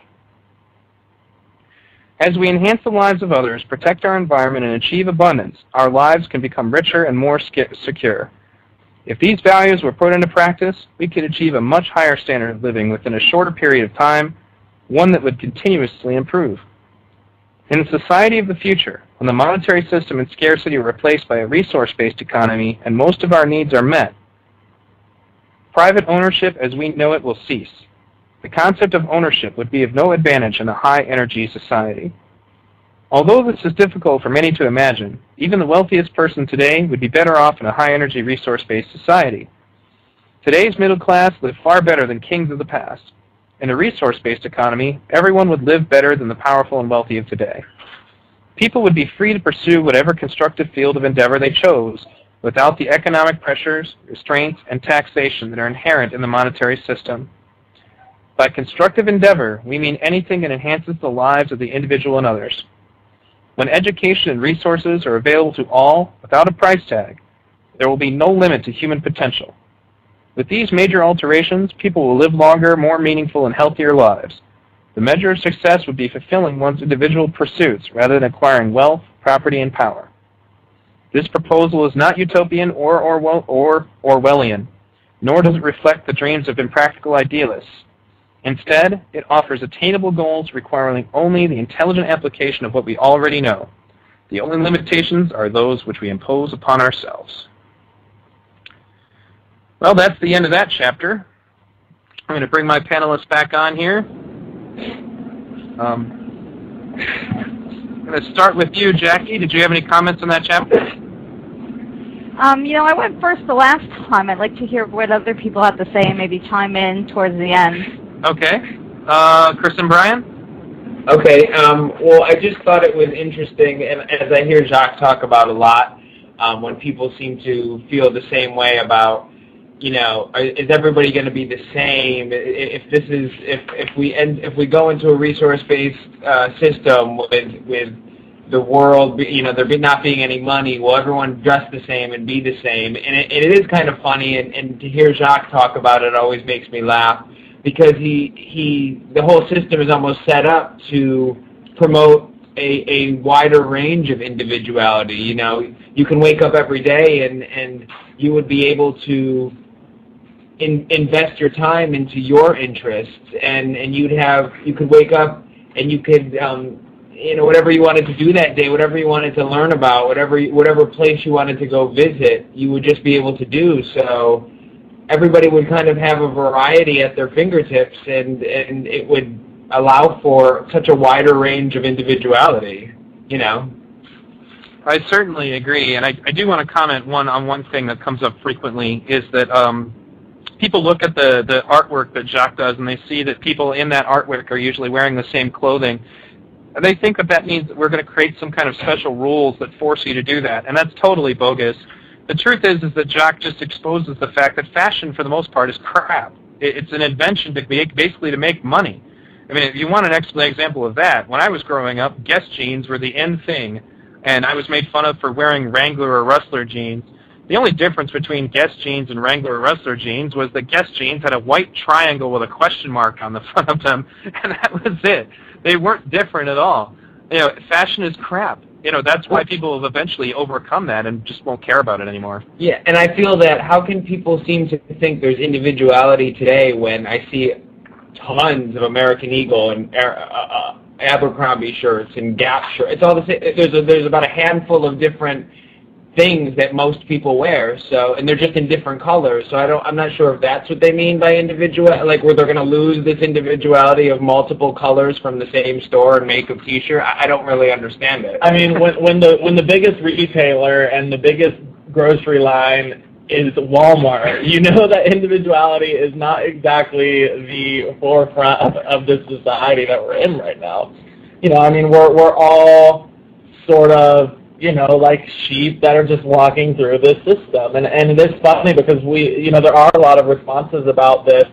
As we enhance the lives of others, protect our environment, and achieve abundance, our lives can become richer and more secure. If these values were put into practice, we could achieve a much higher standard of living within a shorter period of time, one that would continuously improve. In the society of the future, when the monetary system and scarcity are replaced by a resource-based economy and most of our needs are met, private ownership as we know it will cease. The concept of ownership would be of no advantage in a high-energy society. Although this is difficult for many to imagine, even the wealthiest person today would be better off in a high-energy resource-based society. Today's middle class live far better than kings of the past. In a resource-based economy, everyone would live better than the powerful and wealthy of today. People would be free to pursue whatever constructive field of endeavor they chose, without the economic pressures, restraints, and taxation that are inherent in the monetary system. By constructive endeavor, we mean anything that enhances the lives of the individual and others. When education and resources are available to all without a price tag, there will be no limit to human potential. With these major alterations, people will live longer, more meaningful, and healthier lives. The measure of success would be fulfilling one's individual pursuits rather than acquiring wealth, property, and power. This proposal is not utopian or Orwellian, nor does it reflect the dreams of impractical idealists. Instead, it offers attainable goals requiring only the intelligent application of what we already know. The only limitations are those which we impose upon ourselves. Well, that's the end of that chapter. I'm going to bring my panelists back on here. I'm going to start with you, Jackie. Did you have any comments on that chapter? I went first the last time. I'd like to hear what other people have to say and maybe chime in towards the end. Okay. Chris and Brian? Okay. Well, I just thought it was interesting, and as I hear Jacques talk about a lot, when people seem to feel the same way about, is everybody going to be the same? If we go into a resource-based system with the world, there not being any money, will everyone dress the same and be the same? And it is kind of funny, and to hear Jacques talk about it always makes me laugh, because the whole system is almost set up to promote a wider range of individuality. You can wake up every day and you would be able to invest your time into your interests, and you could wake up and you could whatever you wanted to do that day, whatever you wanted to learn about, whatever place you wanted to go visit, you would just be able to do. So everybody would kind of have a variety at their fingertips, and it would allow for such a wider range of individuality. I certainly agree, and I do want to comment on one thing that comes up frequently, is that people look at the artwork that Jacques does, and they see that people in that artwork are usually wearing the same clothing. And they think that means that we're going to create some kind of special rules that force you to do that, and that's totally bogus. The truth is that Jacques just exposes the fact that fashion, for the most part, is crap. It's an invention basically to make money. I mean, if you want an example of that, when I was growing up, Guess jeans were the end thing, and I was made fun of for wearing Wrangler or Rustler jeans. The only difference between Guess jeans and Wrangler or Rustler jeans was that Guess jeans had a white triangle with a question mark on the front of them, and that was it. They weren't different at all. Fashion is crap. That's why people have eventually overcome that and just won't care about it anymore. Yeah, and I feel that how can people seem to think there's individuality today when I see tons of American Eagle and Abercrombie shirts and Gap shirts? It's all the same. There's about a handful of different things that most people wear, and they're just in different colors. So I'm not sure if that's what they mean by individual, like where they're going to lose this individuality of multiple colors from the same store and make a T-shirt. I don't really understand it. I mean, when the biggest retailer and the biggest grocery line is Walmart, that individuality is not exactly the forefront of this society that we're in right now. We're all sort of like sheep that are just walking through this system. And it is funny because there are a lot of responses about this.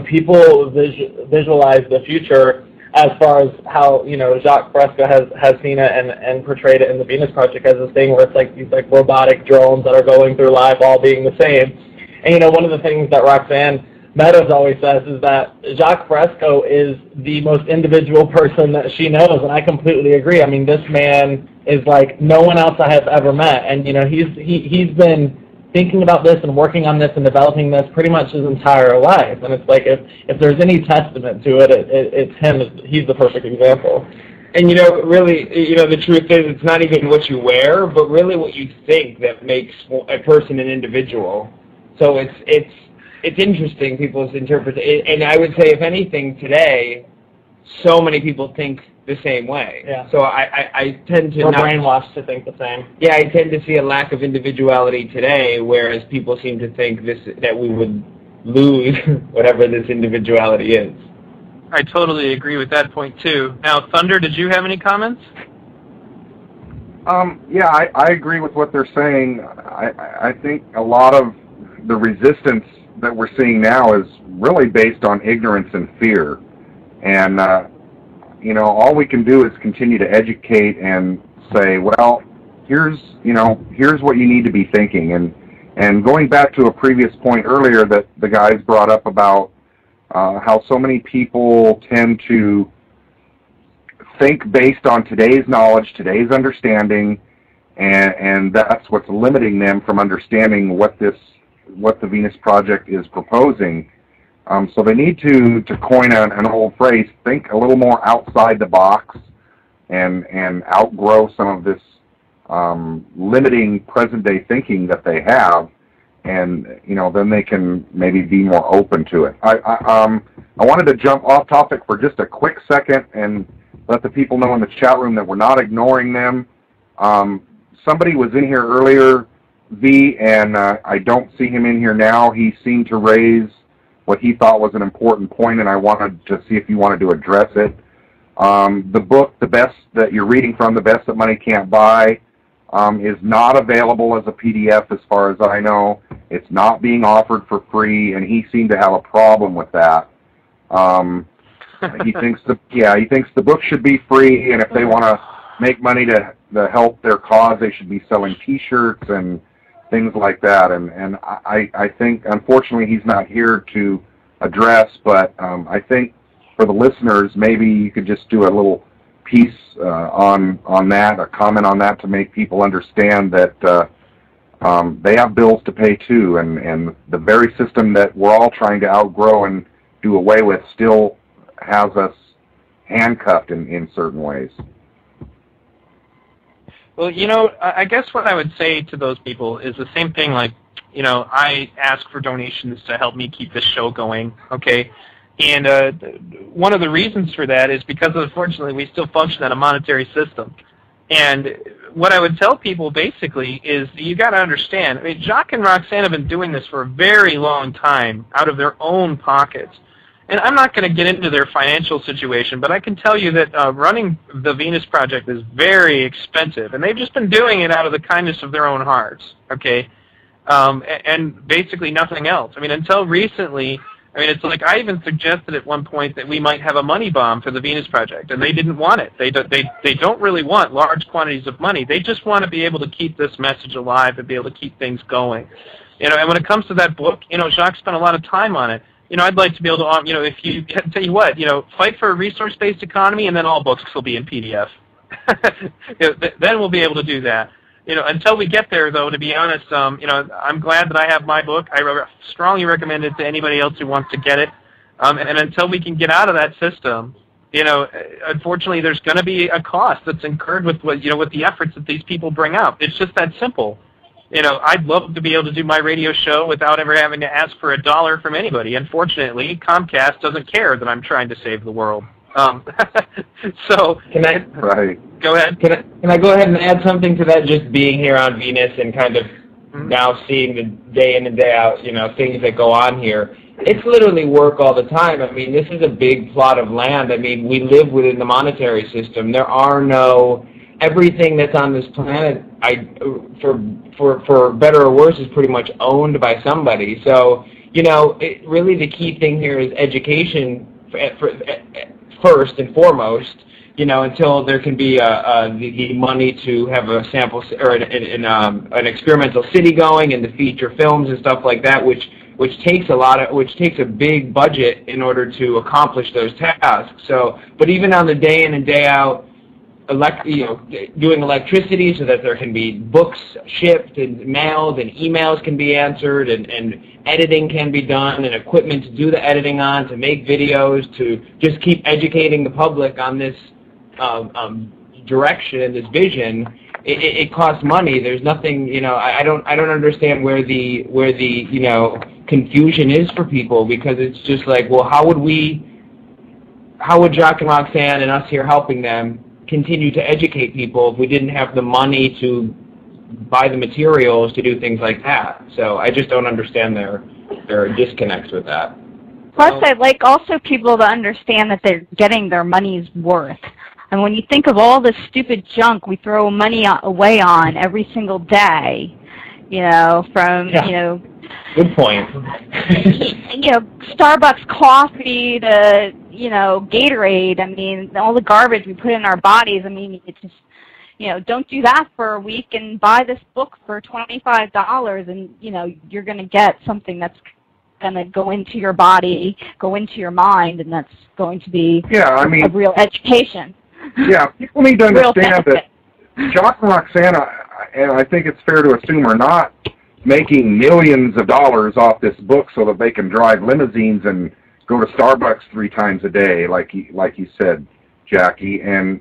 People visualize the future as far as how, Jacques Fresco has seen it and portrayed it in the Venus Project as this thing where it's like these robotic drones that are going through life all being the same. And, one of the things that Roxanne Meadows always says is that Jacques Fresco is the most individual person that she knows, and I completely agree. I mean, this man is like no one else I have ever met, and he's been thinking about this and working on this and developing this pretty much his entire life. And it's like if there's any testament to it, it's him. He's the perfect example. And really, the truth is, it's not even what you wear, but really what you think that makes a person an individual. So it's interesting, people's interpretation. And I would say, if anything, today, so many people think the same way. Yeah. So I tend to We're not brainwashed to think the same. Yeah, I tend to see a lack of individuality today, whereas people seem to think that we would lose whatever this individuality is. I totally agree with that point too. Now, Thunder, did you have any comments? Yeah, I agree with what they're saying. I think a lot of the resistance that we're seeing now is really based on ignorance and fear. And, all we can do is continue to educate and say, well, here's what you need to be thinking. And going back to a previous point earlier that the guys brought up about how so many people tend to think based on today's knowledge, today's understanding, and that's what's limiting them from understanding what the Venus Project is proposing. So they need to coin an old phrase, think a little more outside the box and outgrow some of this limiting present-day thinking that they have, and then they can maybe be more open to it. I wanted to jump off topic for just a quick second and let the people know in the chat room that we're not ignoring them. Somebody was in here earlier, V, and I don't see him in here now. He seemed to raise what he thought was an important point, and I wanted to see if you wanted to address it. The book, The Best That You're Reading From, The Best That Money Can't Buy, is not available as a PDF as far as I know. It's not being offered for free, and he seemed to have a problem with that. He thinks the book should be free, and if they want to make money to help their cause, they should be selling T-shirts and things like that. And I think, unfortunately, he's not here to address, but I think for the listeners, maybe you could just do a little piece on that, a comment on that, to make people understand that they have bills to pay too, and the very system that we're all trying to outgrow and do away with still has us handcuffed in certain ways. Well, I guess what I would say to those people is the same thing like, I ask for donations to help me keep this show going, okay? And one of the reasons for that is because, unfortunately, we still function on a monetary system. And what I would tell people, basically, is you got to understand, I mean, Jacques and Roxanne have been doing this for a very long time out of their own pockets. And I'm not going to get into their financial situation, but I can tell you that running the Venus Project is very expensive, and they've just been doing it out of the kindness of their own hearts, okay? And basically nothing else. I mean, until recently, it's like I even suggested at one point that we might have a money bomb for the Venus Project, and they didn't want it. They don't really want large quantities of money. They just want to be able to keep this message alive and be able to keep things going. And when it comes to that book, Jacques spent a lot of time on it. I'd like to be able to, if you, tell you what, fight for a resource-based economy, and then all books will be in PDF. Then we'll be able to do that. Until we get there, though, to be honest, I'm glad that I have my book. I strongly recommend it to anybody else who wants to get it. And until we can get out of that system, unfortunately, there's going to be a cost that's incurred with with the efforts that these people bring out. It's just that simple. I'd love to be able to do my radio show without ever having to ask for $1 from anybody. Unfortunately, Comcast doesn't care that I'm trying to save the world. So can I go ahead? Can I go ahead and add something to that? Just being here on Venus and kind of now seeing the day in and day out, things that go on here. It's literally work all the time. I mean, this is a big plot of land. I mean, we live within the monetary system. There are no everything that's on this planet, for better or worse, is pretty much owned by somebody. So, really the key thing here is education first and foremost, until there can be the money to have a sample or an experimental city going and to feature films and stuff like that, which takes a big budget in order to accomplish those tasks. So, but even on the day in and day out, doing electricity so that there can be books shipped and mailed and emails can be answered and editing can be done and equipment to do the editing on, to make videos, to just keep educating the public on this direction, this vision, it costs money. There's nothing, you know. I don't understand where the you know, confusion is for people, because it's just like, well, how would Jock and Roxanne and us here helping them continue to educate people if we didn't have the money to buy the materials to do things like that? So I just don't understand their disconnects with that. Plus, I'd like also people to understand that they're getting their money's worth. And when you think of all the stupid junk we throw money away on every single day, you know, from, you know, good point. You know, Starbucks coffee to, you know, Gatorade. I mean, all the garbage we put in our bodies. I mean, it's just, you know, don't do that for a week and buy this book for $25, and, you know, you're going to get something that's going to go into your body, go into your mind, and that's going to be a real education. Yeah, people need to understand that Jock and Roxanne, and I think it's fair to assume, are not making millions of dollars off this book so that they can drive limousines and go to Starbucks 3 times a day, like you said, Jackie. And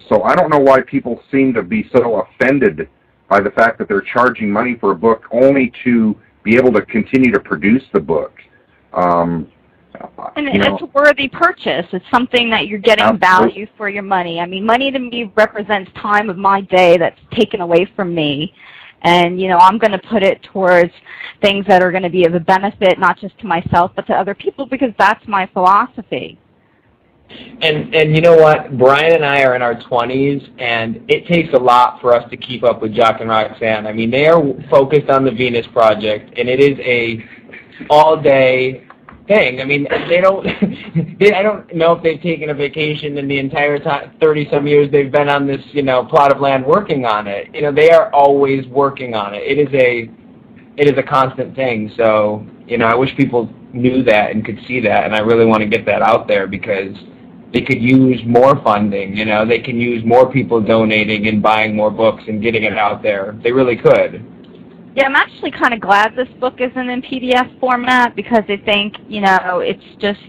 so I don't know why people seem to be so offended by the fact that they're charging money for a book only to be able to continue to produce the book. And it's a worthy purchase. It's something that you're getting value for your money. I mean, money to me represents time of my day that's taken away from me. And, you know, I'm going to put it towards things that are going to be of a benefit, not just to myself, but to other people, because that's my philosophy. And you know what? Brian and I are in our 20s, and it takes a lot for us to keep up with Jock and Roxanne. I mean, they are focused on the Venus Project, and it is a all-day thing. I mean, they don't. I don't know if they've taken a vacation in the entire time, 30-some years they've been on this, you know, plot of land working on it. You know, they are always working on it. It is a constant thing. So, you know, I wish people knew that and could see that, and I really want to get that out there, because they could use more funding. You know, they can use more people donating and buying more books and getting it out there. They really could. Yeah, I'm actually kind of glad this book isn't in PDF format, because I think, you know, it's just,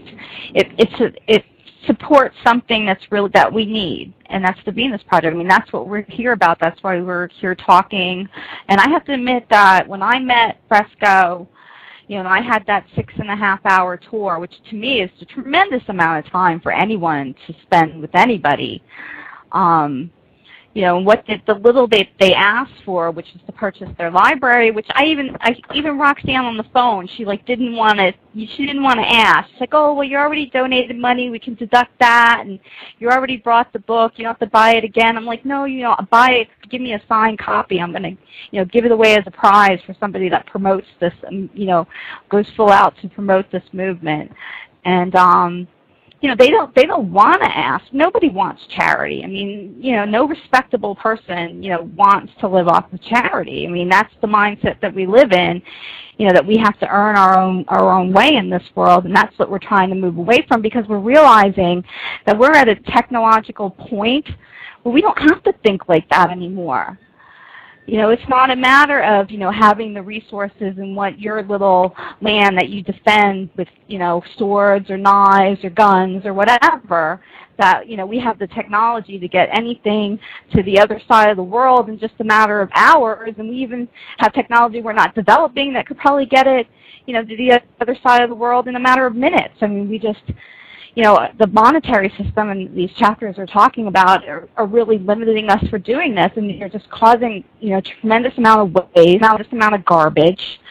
it supports something that's really, that we need, and that's the Venus Project. I mean, that's what we're here about. That's why we're here talking. And I have to admit that when I met Fresco, you know, I had that 6.5-hour tour, which to me is a tremendous amount of time for anyone to spend with anybody. You know, what did the little bit they asked for, which is to purchase their library, which even Roxanne on the phone, she like didn't want to ask. She's like, oh, well, you already donated money, we can deduct that, and you already brought the book, you don't have to buy it again. I'm like, no, you know, buy it, give me a signed copy. I'm gonna, you know, give it away as a prize for somebody that promotes this, and, you know, goes full out to promote this movement. And you know, they don't want to ask. Nobody wants charity. I mean, you know, no respectable person, you know, wants to live off of charity. I mean, that's the mindset that we live in, you know, that we have to earn our own way in this world, and that's what we're trying to move away from, because we're realizing that we're at a technological point where we don't have to think like that anymore. You know, it's not a matter of, you know, having the resources and what your little land that you defend with, you know, swords or knives or guns or whatever, that, you know, we have the technology to get anything to the other side of the world in just a matter of hours, and we even have technology we're not developing that could probably get it, you know, to the other side of the world in a matter of minutes. I mean, we just, you know, the monetary system and these chapters are talking about are really limiting us for doing this, and they're just causing, you know, tremendous amount of waste, tremendous amount of garbage,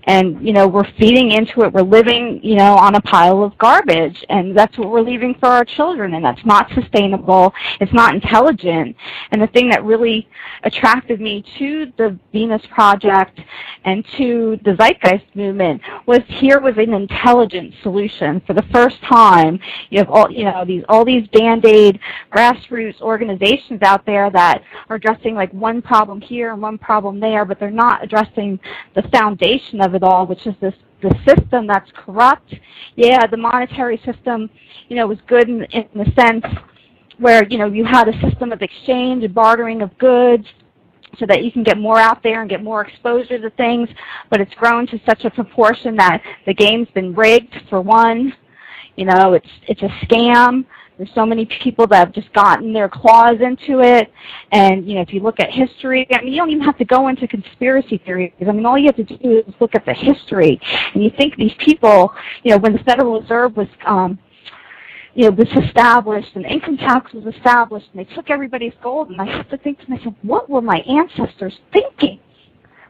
and, you know, we're feeding into it. We're living, you know, on a pile of garbage, and that's what we're leaving for our children, and that's not sustainable. It's not intelligent. And the thing that really attracted me to the Venus Project and to the Zeitgeist movement was here was an intelligent solution. For the first time, you have all these Band-Aid grassroots organizations out there that are addressing like one problem here and one problem there, but they're not addressing the foundation of it all, which is the system that's corrupt. Yeah, the monetary system, you know, was good in the sense where, you know, you had a system of exchange and bartering of goods so that you can get more out there and get more exposure to things, but it's grown to such a proportion that the game's been rigged, for one. You know, it's a scam. There's so many people that have just gotten their claws into it. And, if you look at history, I mean, you don't even have to go into conspiracy theories. I mean, all you have to do is look at the history. And you think these people, when the Federal Reserve was was established and income tax was established and they took everybody's gold, and I have to think to myself, what were my ancestors thinking?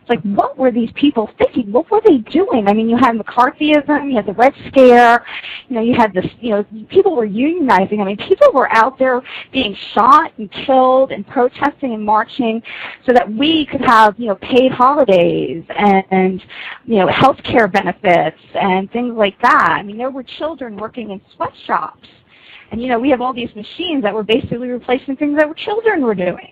It's like, what were these people thinking? What were they doing? I mean, you had McCarthyism, you had the Red Scare, you had this, people were unionizing. I mean, people were out there being shot and killed and protesting and marching so that we could have, paid holidays and health care benefits and things like that. I mean, there were children working in sweatshops. And, we have all these machines that were basically replacing things that children were doing.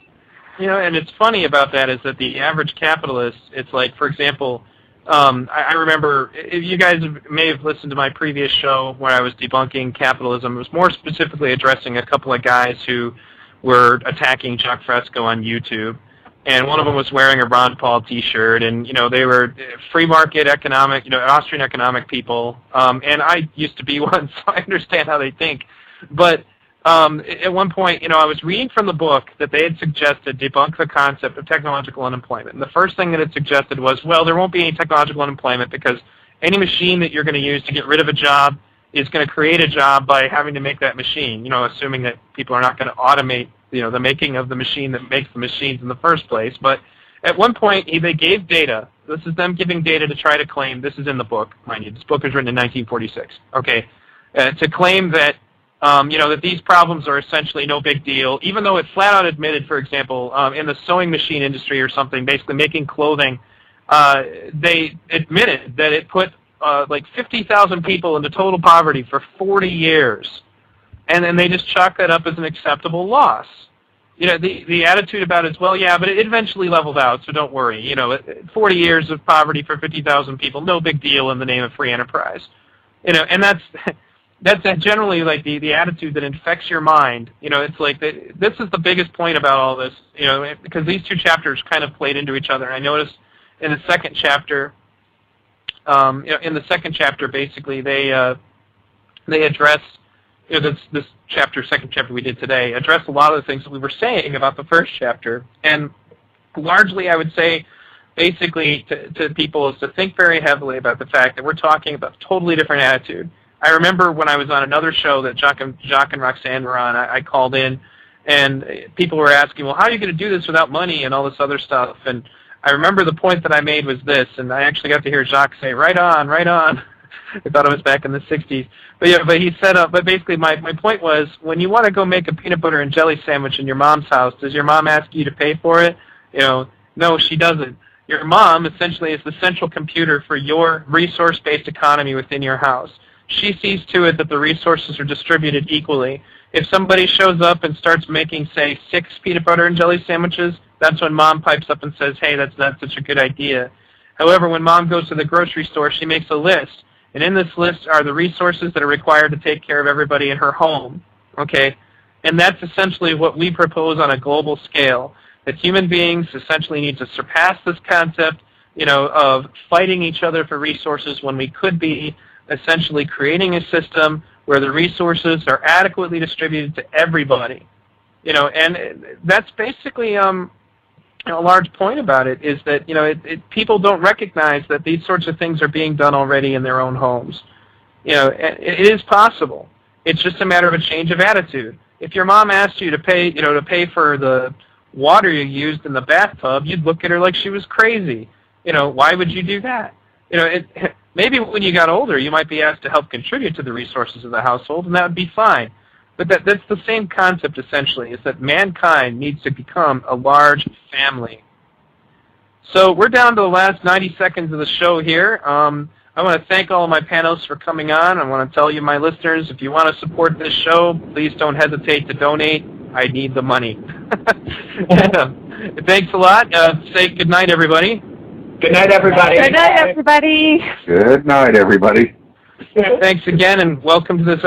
And it's funny about that is that the average capitalist, it's like, for example, I remember, you guys may have listened to my previous show where I was debunking capitalism. It was more specifically addressing a couple of guys who were attacking Chuck Fresco on YouTube. And one of them was wearing a Ron Paul T-shirt, and, they were free market economic, Austrian economic people. And I used to be one, so I understand how they think. But at one point, I was reading from the book that they had suggested debunk the concept of technological unemployment. And the first thing that it suggested was, well, there won't be any technological unemployment because any machine that you're going to use to get rid of a job is going to create a job by having to make that machine, assuming that people are not going to automate, the making of the machine that makes the machines in the first place. But at one point, they gave data. This is them giving data to try to claim, this is in the book, mind you, this book was written in 1946, okay, to claim that that these problems are essentially no big deal, even though it flat out admitted, for example, in the sewing machine industry or something, basically making clothing, they admitted that it put like 50,000 people into total poverty for 40 years. And then they just chalk that up as an acceptable loss. The attitude about it is, well, yeah, but it eventually leveled out, so don't worry. 40 years of poverty for 50,000 people, no big deal in the name of free enterprise. And that's generally like the attitude that infects your mind. It's like this is the biggest point about all this, because these two chapters kind of played into each other. I noticed in the second chapter, basically they address, this chapter, second chapter we did today, address a lot of the things that we were saying about the first chapter. And largely, I would say, basically to people is to think very heavily about the fact that we're talking about a totally different attitude. I remember when I was on another show that Jacques and Roxanne were on, I called in, and people were asking, well, how are you going to do this without money and all this other stuff? And I remember the point that I made was this, and I actually got to hear Jacques say, right on, right on. I thought it was back in the 60s. But he said, but basically my point was, when you want to go make a peanut butter and jelly sandwich in your mom's house, does your mom ask you to pay for it? No, she doesn't. Your mom essentially is the central computer for your resource-based economy within your house. She sees to it that the resources are distributed equally. If somebody shows up and starts making, say, 6 peanut butter and jelly sandwiches, that's when Mom pipes up and says, hey, that's not such a good idea. However, when Mom goes to the grocery store, she makes a list, and in this list are the resources that are required to take care of everybody in her home. Okay? And that's essentially what we propose on a global scale, that human beings essentially need to surpass this concept, of fighting each other for resources when we could be essentially creating a system where the resources are adequately distributed to everybody. And that's basically a large point about it, is that people don't recognize that these sorts of things are being done already in their own homes. It is possible. It's just a matter of a change of attitude. If your mom asked you to pay for the water you used in the bathtub, you'd look at her like she was crazy. Why would you do that? Maybe when you got older, you might be asked to help contribute to the resources of the household, and that would be fine. But that's the same concept, essentially, is that mankind needs to become a large family. So we're down to the last 90 seconds of the show here. I want to thank all of my panelists for coming on. I want to tell you, my listeners, if you want to support this show, please don't hesitate to donate. I need the money. Thanks a lot. Say good night, everybody. Good night, everybody. Good night, everybody. Good night, everybody. Thanks again, and welcome to this.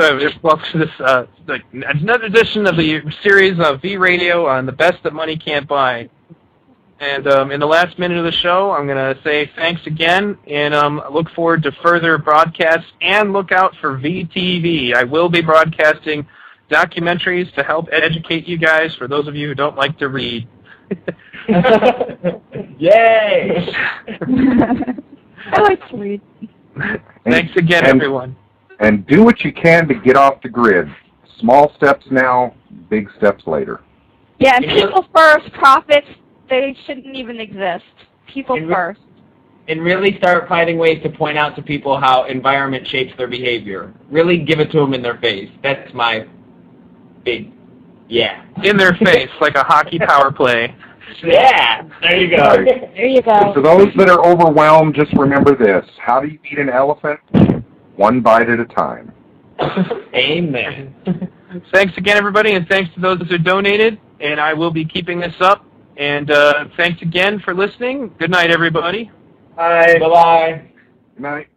Another edition of the series of V Radio on the best that money can't buy. And in the last minute of the show, I'm going to say thanks again, and look forward to further broadcasts, and look out for VTV. I will be broadcasting documentaries to help educate you guys, for those of you who don't like to read. Yay! I like to read. Thanks again, everyone. And do what you can to get off the grid. Small steps now, big steps later. Yeah, and people first, profits, they shouldn't even exist. People first. And really start finding ways to point out to people how environment shapes their behavior. Really give it to them in their face. That's my big, in their face, like a hockey power play. Yeah, there you go. Right. There you go. For those that are overwhelmed, just remember this. How do you eat an elephant? One bite at a time. Amen. Thanks again, everybody, and thanks to those who donated. And I will be keeping this up. And thanks again for listening. Good night, everybody. Bye. Bye-bye. Good night.